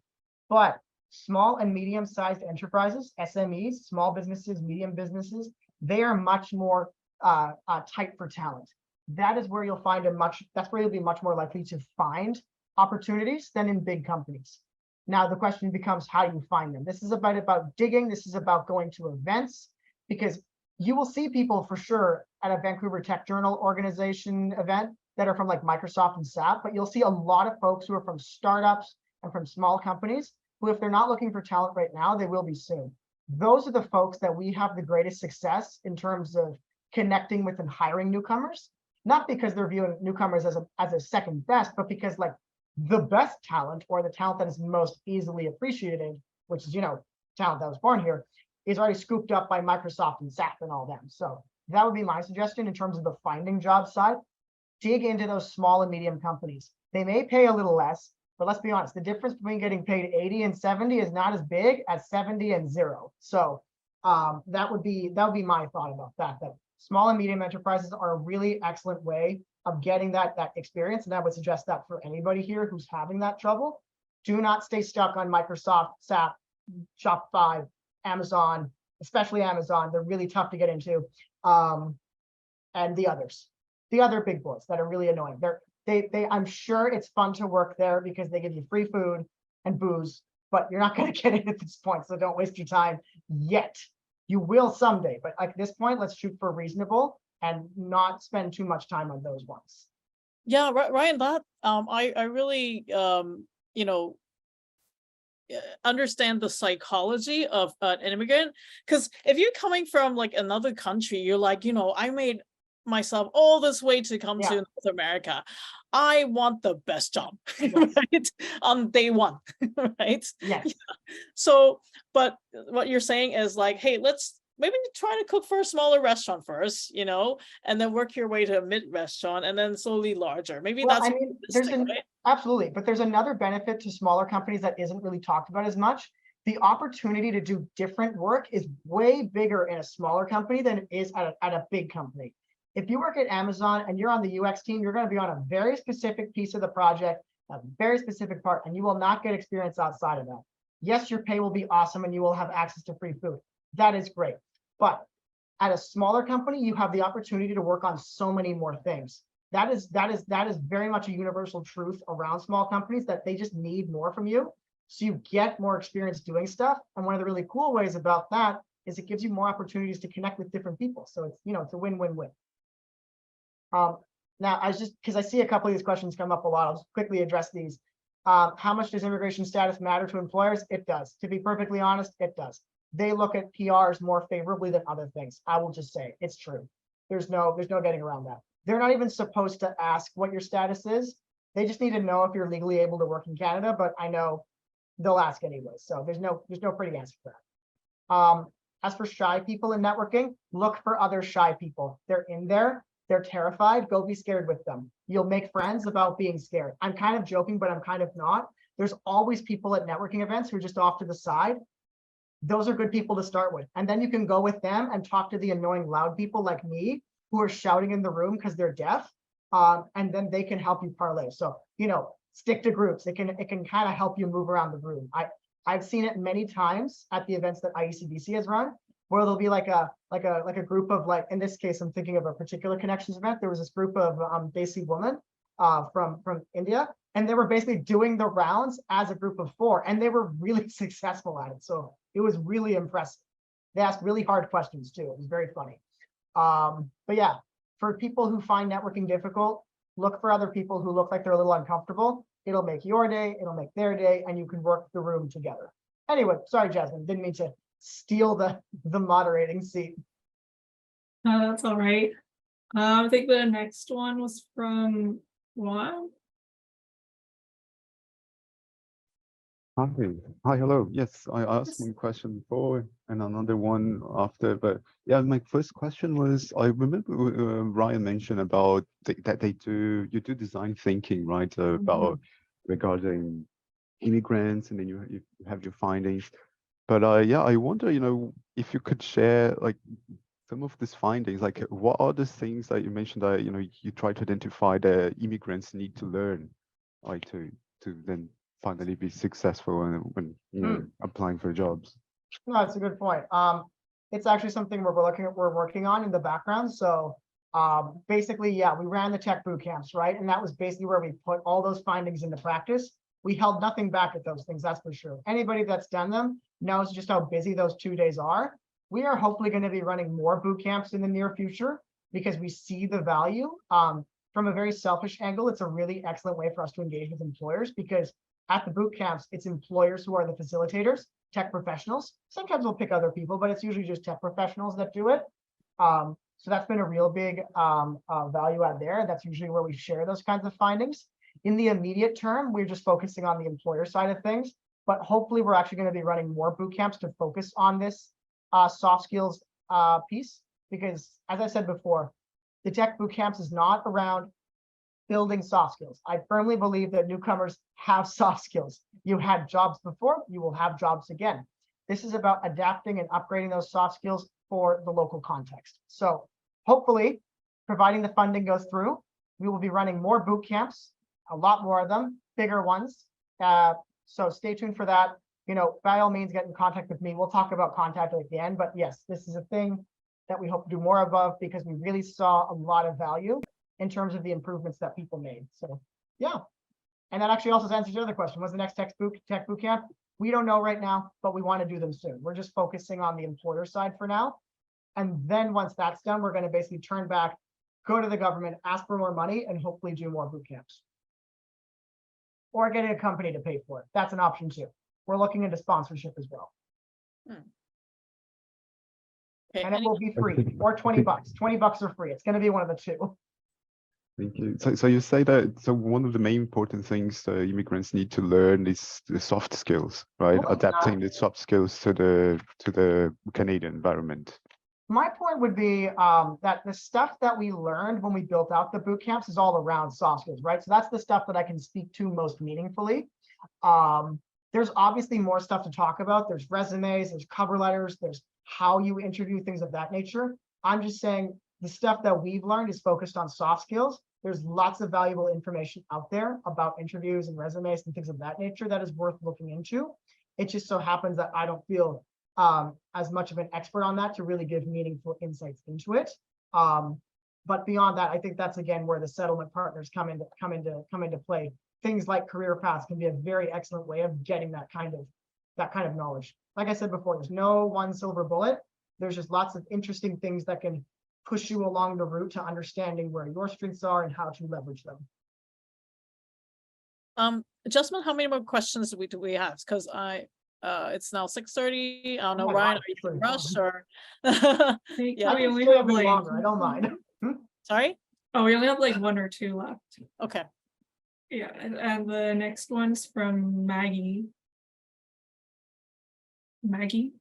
Speaker 1: But small and medium-sized enterprises, SMEs, small businesses, medium businesses, they are much more tight for talent. That is where you'll find that's where you'll be much more likely to find opportunities than in big companies. Now, the question becomes how you find them. This is about digging. This is about going to events, because you will see people for sure at a Vancouver Tech Journal organization event that are from like Microsoft and SAP, but you'll see a lot of folks who are from startups and from small companies who, if they're not looking for talent right now, they will be soon. Those are the folks that we have the greatest success in terms of connecting with and hiring newcomers, not because they're viewing newcomers as a second best, but because like the best talent, or the talent that is most easily appreciated, which is, talent that was born here, is already scooped up by Microsoft and SAP and all them. So that would be my suggestion in terms of the finding job side. Dig into those small and medium companies. They may pay a little less, But let's be honest, the difference between getting paid 80 and 70 is not as big as 70 and 0. So that would be my thought about that. That small and medium enterprises are a really excellent way of getting that experience. And I would suggest that for anybody here who's having that trouble. Do not stay stuck on Microsoft, SAP, Shopify, Amazon, especially Amazon. They're really tough to get into. And the others, the other big boys that are really annoying. I'm sure it's fun to work there because they give you free food and booze, but you're not going to get it at this point. So don't waste your time yet. You will someday, but at this point, let's shoot for reasonable and not spend too much time on those ones.
Speaker 2: Yeah, Ryan, that I really you know, understand the psychology of an immigrant, because if you're coming from like another country, you're like, you know, I made myself all this way to come to North America. I want the best job, right? On day one, right?
Speaker 1: Yes.
Speaker 2: Yeah. So, but what you're saying is like, hey, let's maybe try to cook for a smaller restaurant first, you know, and then work your way to a mid restaurant and then slowly larger. Maybe
Speaker 1: Well,
Speaker 2: that's
Speaker 1: I mean, there's
Speaker 2: right?
Speaker 1: absolutely, but there's another benefit to smaller companies that isn't really talked about as much. The opportunity to do different work is way bigger in a smaller company than it is at a big company. If you work at Amazon and you're on the UX team, you're going to be on a very specific piece of the project, a very specific part, and you will not get experience outside of that. Yes, your pay will be awesome and you will have access to free food. That is great. But at a smaller company, you have the opportunity to work on so many more things. That is very much a universal truth around small companies, that they just need more from you. So you get more experience doing stuff. And one of the really cool ways about that is it gives you more opportunities to connect with different people. So it's, you know, it's a win-win-win. Now, because I see a couple of these questions come up a lot, I'll just quickly address these. How much does immigration status matter to employers? It does. To be perfectly honest, it does. They look at PRs more favorably than other things. I will just say it's true. There's no getting around that. They're not even supposed to ask what your status is. They just need to know if you're legally able to work in Canada, but I know they'll ask anyway. So there's no pretty answer for that. As for shy people in networking, look for other shy people. They're in there. They're terrified. Go be scared with them. You'll make friends about being scared. I'm kind of joking, but I'm kind of not. There's always people at networking events who are just off to the side. Those are good people to start with. And then you can go with them and talk to the annoying loud people like me who are shouting in the room because they're deaf. And then they can help you parlay. So, you know, stick to groups. It can kind of help you move around the room. I've seen it many times at the events that IECBC has run, where there'll be like a group of, like, in this case, I'm thinking of a particular connections event. There was this group of Desi women from India, and they were basically doing the rounds as a group of 4, and they were really successful at it. So it was really impressive. They asked really hard questions too. It was very funny. But yeah, for people who find networking difficult, look for other people who look like they're a little uncomfortable. It'll make your day, it'll make their day, and you can work the room together. Anyway, sorry, Jasmine, didn't mean to steal the moderating seat.
Speaker 5: That's all right. I think the next one was from Juan.
Speaker 9: Hi, hello. Yes, I asked one question before and another one after, but yeah, my first question was, I remember Ryan mentioned about that you do design thinking, right? About regarding immigrants, and then you have your findings. But yeah, I wonder, you know, if you could share like some of these findings, like what are the things that you mentioned that, you know, you try to identify that immigrants need to learn, like to then finally be successful when you know applying for jobs.
Speaker 1: No, that's a good point. It's actually something we're working on in the background. So basically, yeah, we ran the tech boot camps, right? And that was basically where we put all those findings into practice. We held nothing back at those things, that's for sure. Anybody that's done them knows just how busy those 2 days are. We are hopefully going to be running more boot camps in the near future because we see the value. From a very selfish angle, it's a really excellent way for us to engage with employers, because at the boot camps, it's employers who are the facilitators, tech professionals. Sometimes we'll pick other people, but it's usually just tech professionals that do it. So that's been a real big value add there. That's usually where we share those kinds of findings. In the immediate term, we're just focusing on the employer side of things, but hopefully we're actually going to be running more boot camps to focus on this soft skills piece, because as I said before, the tech boot camps is not around building soft skills. I firmly believe that newcomers have soft skills. You had jobs before, you will have jobs again. This is about adapting and upgrading those soft skills for the local context. So hopefully, providing the funding goes through, we will be running more boot camps, a lot more of them, bigger ones. So stay tuned for that. You know, by all means, get in contact with me. We'll talk about contact at the end, but yes, this is a thing that we hope to do more of because we really saw a lot of value in terms of the improvements that people made. So yeah. And that actually also answers the other question. What's the next tech boot camp? We don't know right now, but we want to do them soon. We're just focusing on the employer side for now. And then once that's done, we're going to basically turn back, go to the government, ask for more money, and hopefully do more boot camps. Or getting a company to pay for it. That's an option too. We're looking into sponsorship as well.
Speaker 2: Okay,
Speaker 1: And it will be free or 20 bucks. 20 bucks are free. It's going to be one of the two.
Speaker 9: Thank you. So you say that, so one of the main important things immigrants need to learn is the soft skills, right?
Speaker 1: Well,
Speaker 9: Adapting the soft skills to the Canadian environment.
Speaker 1: My point would be that the stuff that we learned when we built out the boot camps is all around soft skills, right? So that's the stuff that I can speak to most meaningfully. There's obviously more stuff to talk about. There's resumes, there's cover letters, there's how you interview, things of that nature. I'm just saying the stuff that we've learned is focused on soft skills. There's lots of valuable information out there about interviews and resumes and things of that nature that is worth looking into. It just so happens that I don't feel as much of an expert on that to really give meaningful insights into it. But beyond that, I think that's again where the settlement partners come into play. Things like career paths can be a very excellent way of getting that kind of knowledge. Like I said before, there's no one silver bullet. There's just lots of interesting things that can push you along the route to understanding where your strengths are and how to leverage them.
Speaker 2: Jasmine, how many more questions do we have? Because it's now 6:30. I don't know,
Speaker 1: Oh my
Speaker 2: Ryan,
Speaker 1: God,
Speaker 2: are you in a
Speaker 1: it's
Speaker 2: rush or?
Speaker 5: Yeah,
Speaker 1: I
Speaker 5: we
Speaker 1: can
Speaker 5: only
Speaker 1: stay a
Speaker 5: have
Speaker 1: bit
Speaker 5: like
Speaker 1: longer. I don't mind.
Speaker 2: Sorry?
Speaker 5: Oh, we only have like one or two left.
Speaker 2: Okay.
Speaker 5: Yeah, and the next one's from Maggie. Maggie?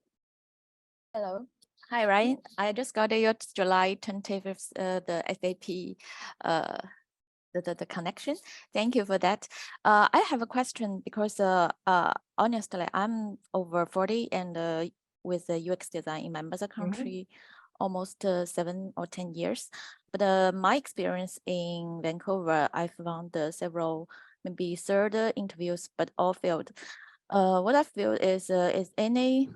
Speaker 10: Hello. Hi, Ryan. I just got your July 25th, the SAP, the connection. Thank you for that. I have a question because honestly, I'm over 40 and with the UX design in my mother country, almost 7 or 10 years. But my experience in Vancouver, I found several, maybe third interviews, but all failed. What I feel is any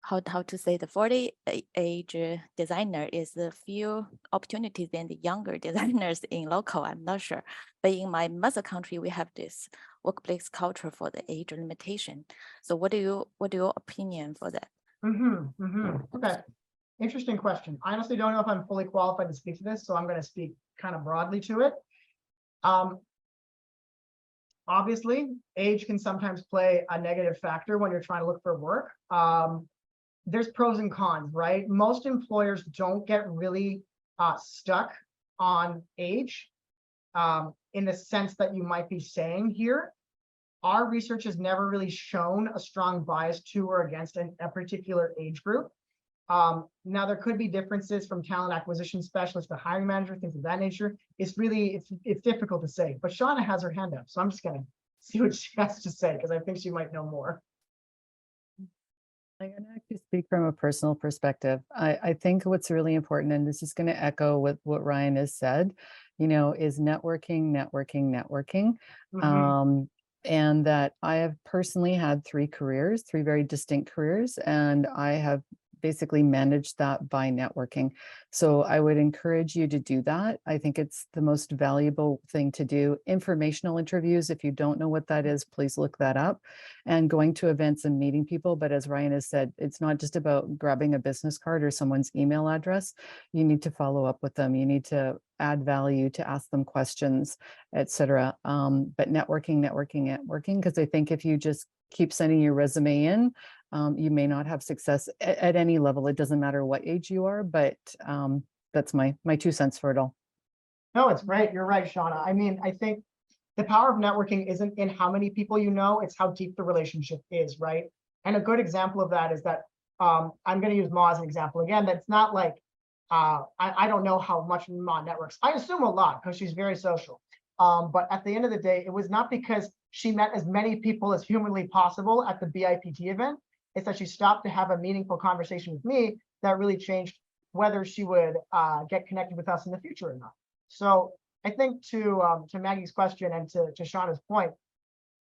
Speaker 10: how to say the 40 age designer is a few opportunities than the younger designers in local. I'm not sure, but in my mother country we have this workplace culture for the age limitation. So what do your opinion for that?
Speaker 1: Okay, interesting question. I honestly don't know if I'm fully qualified to speak to this, so I'm going to speak kind of broadly to it. Obviously, age can sometimes play a negative factor when you're trying to look for work. There's pros and cons, right? Most employers don't get really stuck on age in the sense that you might be saying here. Our research has never really shown a strong bias to or against a particular age group. Now, there could be differences from talent acquisition specialist to hiring manager, things of that nature. It's difficult to say, but Shauna has her hand up, so I'm just gonna see what she has to say because I think she might know more.
Speaker 4: I'm going to actually speak from a personal perspective. I think what's really important, and this is going to echo with what Ryan has said, is networking. And that I have personally had 3 very distinct careers, and I have basically managed that by networking. So I would encourage you to do that. I think it's the most valuable thing to do. Informational interviews, if you don't know what that is, please look that up, and going to events and meeting people. But as Ryan has said, it's not just about grabbing a business card or someone's email address. You need to follow up with them. You need to add value, to ask them questions, etc. But networking, because I think if you just keep sending your resume in, you may not have success at any level. It doesn't matter what age you are, but that's my 2 cents for it all.
Speaker 1: No, it's great. You're right, Shauna. I mean, I think the power of networking isn't in how many people you know, it's how deep the relationship is, right? And a good example of that is that I'm going to use Ma as an example again. That's not like I don't know how much Ma networks. I assume a lot because she's very social. But at the end of the day, it was not because she met as many people as humanly possible at the BIPT event. It's that she stopped to have a meaningful conversation with me that really changed whether she would get connected with us in the future or not. So I think to Maggie's question and to Shauna's point,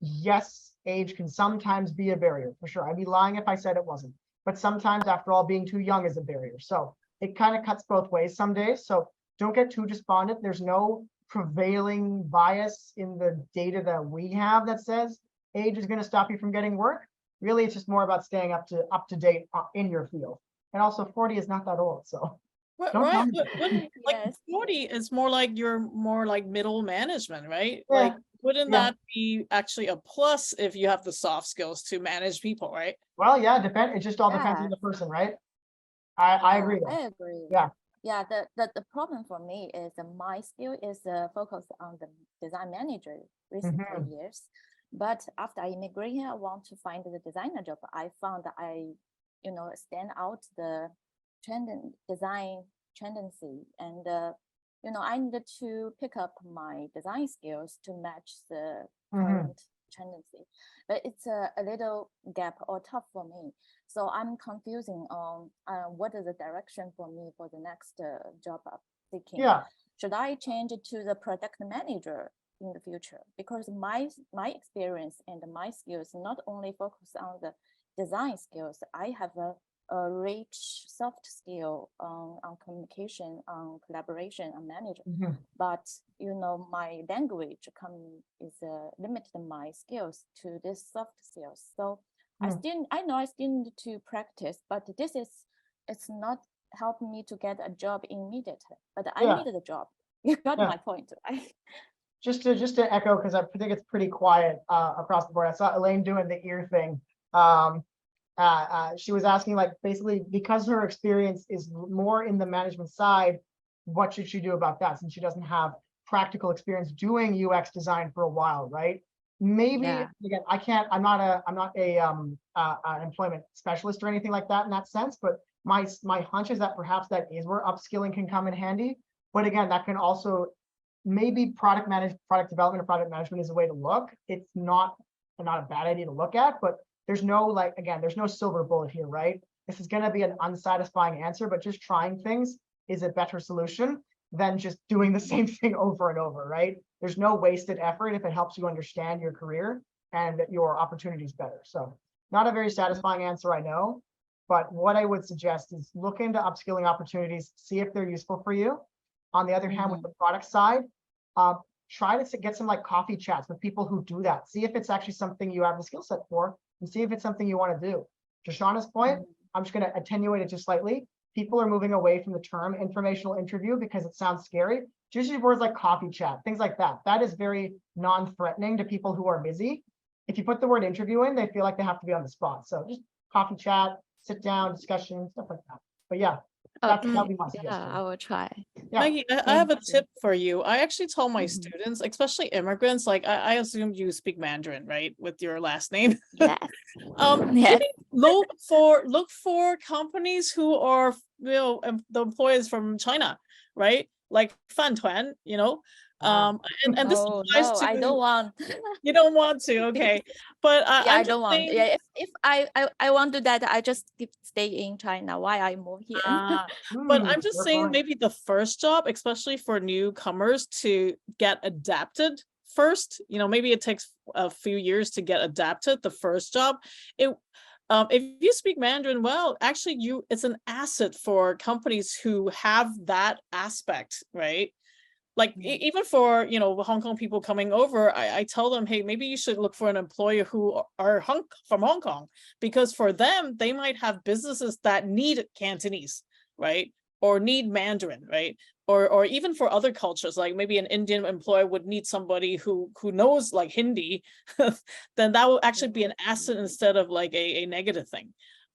Speaker 1: yes, age can sometimes be a barrier for sure. I'd be lying if I said it wasn't. But sometimes, after all, being too young is a barrier. So it kind of cuts both ways some days. So don't get too despondent. There's no prevailing bias in the data that we have that says age is going to stop you from getting work. Really, it's just more about staying up to date in your field. And also 40 is not that old. So
Speaker 2: Right, like
Speaker 10: Yes.
Speaker 2: 40 is more like you're more like middle management, right?
Speaker 1: Yeah,
Speaker 2: Like, wouldn't
Speaker 1: yeah.
Speaker 2: that be actually a plus if you have the soft skills to manage people, right?
Speaker 1: Well, yeah, it just all depends on
Speaker 10: Yeah.
Speaker 1: the person, right? I agree.
Speaker 10: I agree.
Speaker 1: Yeah.
Speaker 10: Yeah, the problem for me is my skill is focused on the design manager recent years. But after I immigrated, I want to find the designer job. I found that I, stand out the design tendency, and I needed to pick up my design skills to match the current tendency. But it's a little gap or tough for me. So I'm confusing on what is the direction for me for the next job I'm seeking.
Speaker 1: Yeah.
Speaker 10: Should I change it to the product manager in the future? Because my experience and my skills not only focus on the design skills, I have a rich soft skill on communication, on collaboration, on management. But my language is limited my skills to this soft skills. So I know I still need to practice, but it's not helping me to get a job immediately. But I need the job. You got my point, right?
Speaker 1: Just to echo, because I think it's pretty quiet across the board. I saw Elaine doing the ear thing. She was asking, like, basically, because her experience is more in the management side, what should she do about that, since she doesn't have practical experience doing UX design for a while, right? Maybe again, I'm not an employment specialist or anything like that in that sense, but my hunch is that perhaps that is where upskilling can come in handy. But again, that can also maybe product development or product management is a way to look. It's not a bad idea to look at, but there's no there's no silver bullet here, right? This is going to be an unsatisfying answer, but just trying things is a better solution than just doing the same thing over and over, right? There's no wasted effort if it helps you understand your career and your opportunities better. So not a very satisfying answer, I know, but what I would suggest is look into upskilling opportunities, see if they're useful for you. On the other hand, with the product side, try to get some coffee chats with people who do that. See if it's actually something you have the skill set for, and see if it's something you want to do. To Shauna's point, I'm just going to attenuate it just slightly. People are moving away from the term informational interview because it sounds scary. Just use words like coffee chat, things like that. That is very non-threatening to people who are busy. If you put the word interview in, they feel like they have to be on the spot. So just coffee chat, sit down, discussion, stuff like that. But yeah, that'll be my suggestion.
Speaker 10: I will try.
Speaker 1: Yeah.
Speaker 2: Maggie, I have a tip for you. I actually tell my students, especially immigrants, like I assume you speak Mandarin, right, with your last name.
Speaker 10: Yes.
Speaker 2: Maybe look for companies who are the employees from China, right? Like Fan Tuan, and this applies to,
Speaker 10: I don't want.
Speaker 2: You don't want to, okay? But
Speaker 10: I don't want. Yeah, if I want to do that, I just stay in China. Why I move here?
Speaker 2: But I'm just saying, maybe the first job, especially for newcomers, to get adapted first. Maybe it takes a few years to get adapted. The first job, if you speak Mandarin well, actually, it's an asset for companies who have that aspect, right? Like even for Hong Kong people coming over, I tell them, hey, maybe you should look for an employer who are from Hong Kong, because for them they might have businesses that need Cantonese, right, or need Mandarin, right, or even for other cultures, like maybe an Indian employer would need somebody who knows like Hindi. Then that will actually be an asset instead of like a negative thing.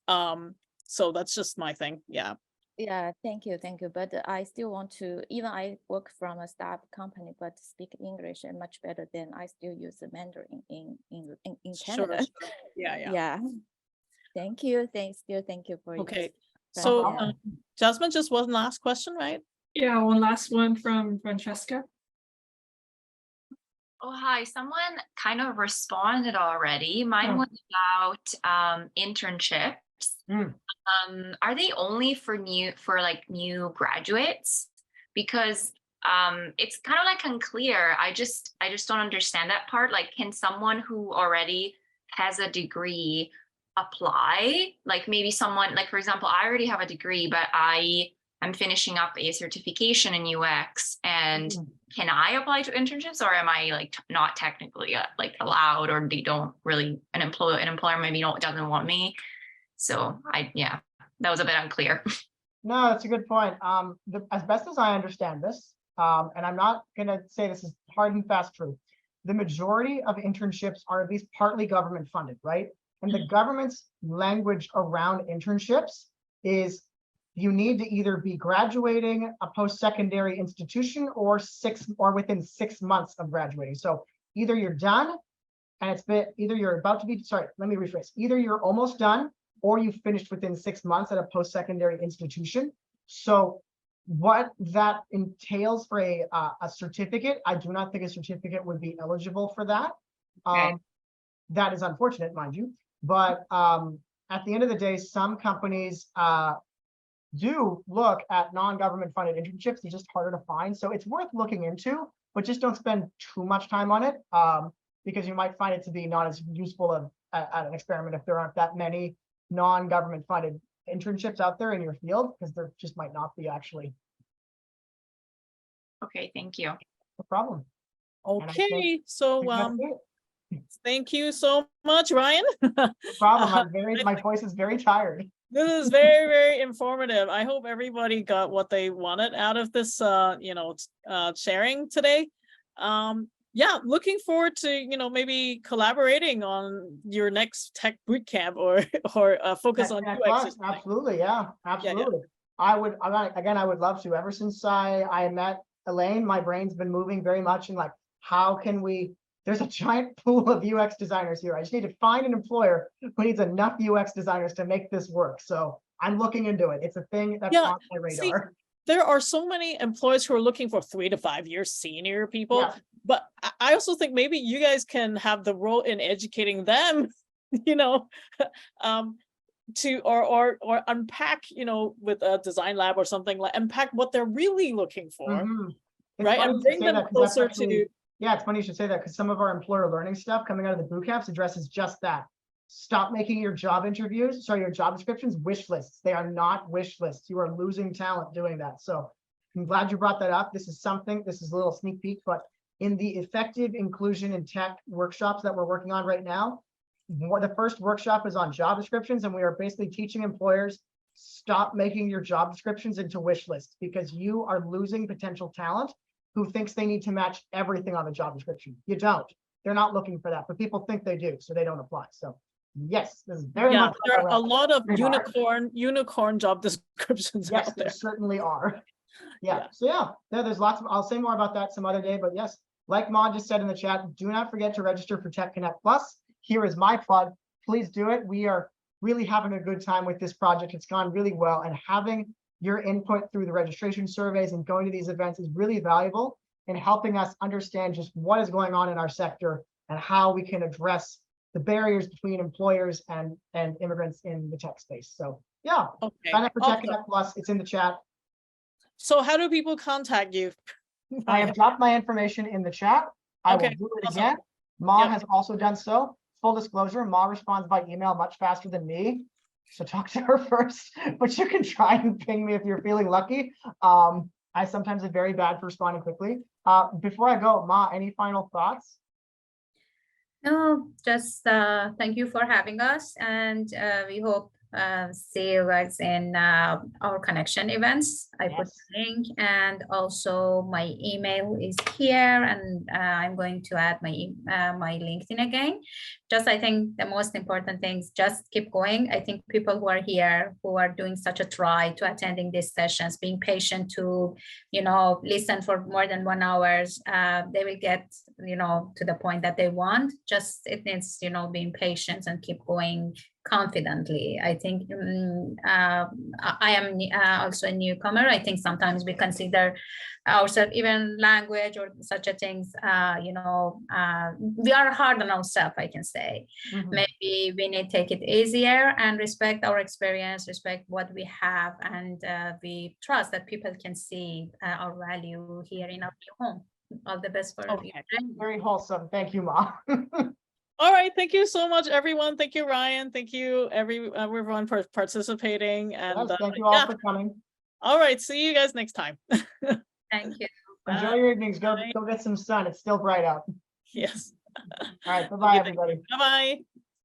Speaker 2: So that's just my thing.
Speaker 10: Yeah, thank you. But I still want to, even I work from a startup company, but speak English much better than I still use the Mandarin in Canada.
Speaker 2: Sure. Yeah.
Speaker 10: Yeah. Thank you. Thank you for
Speaker 2: Okay. So
Speaker 10: Yeah.
Speaker 2: Jasmine, just one last question, right?
Speaker 5: Yeah, one last one from Francesca.
Speaker 11: Oh, hi. Someone kind of responded already. Mine was about internships. Are they only for new graduates? Because it's kind of like unclear. I just don't understand that part. Like, can someone who already has a degree apply? Like maybe someone, like for example, I already have a degree, but I'm finishing up a certification in UX, and can I apply to internships, or am I like not technically like allowed, or they don't really, an employer maybe doesn't want me? So yeah, that was a bit unclear.
Speaker 1: No, that's a good point. As best as I understand this, and I'm not gonna say this is hard and fast truth, the majority of internships are at least partly government funded, right? And the government's language around internships is you need to either be graduating a post-secondary institution or within 6 months of graduating. So either you're done and either you're about to be, sorry, let me rephrase. Either you're almost done or you finished within 6 months at a post-secondary institution. So what that entails for a certificate, I do not think a certificate would be eligible for that.
Speaker 11: Okay.
Speaker 1: That is unfortunate, mind you. But at the end of the day, some companies do look at non-government funded internships. They're just harder to find. So it's worth looking into, but just don't spend too much time on it because you might find it to be not as useful at an experiment if there aren't that many non-government funded internships out there in your field, because there just might not be actually.
Speaker 11: Okay, thank you.
Speaker 1: No problem.
Speaker 2: Okay, so
Speaker 1: That's it.
Speaker 2: thank you so much, Ryan.
Speaker 1: No problem. My voice is very tired.
Speaker 2: This is very, very informative. I hope everybody got what they wanted out of this, sharing today. Yeah, looking forward to, maybe collaborating on your next tech bootcamp or focus on UX.
Speaker 1: Absolutely, yeah, absolutely. I would love to. Ever since I met Elaine, my brain's been moving very much in like, how can we? There's a giant pool of UX designers here. I just need to find an employer who needs enough UX designers to make this work. So I'm looking into it. It's a thing that's on my radar.
Speaker 2: See, there are so many employers who are looking for 3 to 5 years senior people. Yeah. But I also think maybe you guys can have the role in educating them, to or unpack, with a design lab or something, like unpack what they're really looking for, right? And bring them closer to.
Speaker 1: Yeah, it's funny you should say that, because some of our employer learning stuff coming out of the boot camps addresses just that. Stop making your job descriptions wish lists. They are not wish lists. You are losing talent doing that. So I'm glad you brought that up. This is a little sneak peek, but in the effective inclusion in tech workshops that we're working on right now, the first workshop is on job descriptions, and we are basically teaching employers, stop making your job descriptions into wish lists, because you are losing potential talent who thinks they need to match everything on the job description. You don't. They're not looking for that, but people think they do, so they don't apply. So yes, this is very much.
Speaker 2: There are a lot of unicorn job descriptions.
Speaker 1: Yes,
Speaker 2: out there
Speaker 1: certainly are. Yeah. So yeah, there's lots of. I'll say more about that some other day, but yes, like Maud just said in the chat, do not forget to register for Tech Connect Plus. Here is my plug. Please do it. We are really having a good time with this project. It's gone really well, and having your input through the registration surveys and going to these events is really valuable in helping us understand just what is going on in our sector and how we can address the barriers between employers and immigrants in the tech space. So yeah, sign up for Tech Connect Plus. It's in the chat.
Speaker 2: So how do people contact you?
Speaker 1: I have dropped my information in the chat. I will do it again. Ma has also done so. Full disclosure, Ma responds by email much faster than me. So talk to her first, but you can try and ping me if you're feeling lucky. I sometimes am very bad for responding quickly. Before I go, Ma, any final thoughts?
Speaker 12: No, just thank you for having us, and we hope see you guys in our connection events. I put the link, and also my email is here, and I'm going to add my my LinkedIn again. Just I think the most important things, just keep going. I think people who are here, who are doing such a try to attending these sessions, being patient to, listen for more than 1 hour, they will get, to the point that they want. Just it needs, being patient and keep going, confidently. I think I am also a newcomer. I think sometimes we consider ourselves, even language or such a things, you know, we are hard on ourselves, I can say. Maybe we need to take it easier and respect our experience, respect what we have, and we trust that people can see our value here in our new home. All the best for you.
Speaker 1: Very wholesome. Thank you, Ma.
Speaker 2: All right, thank you so much, everyone. Thank you, Ryan. Thank you, everyone for participating. And
Speaker 1: Yes, thank you all for coming.
Speaker 2: All right, see you guys next time.
Speaker 12: Thank you.
Speaker 1: Enjoy your evenings. Go get some sun. It's still bright out.
Speaker 2: Yes.
Speaker 1: All right. Bye-bye, everybody.
Speaker 2: Bye-bye.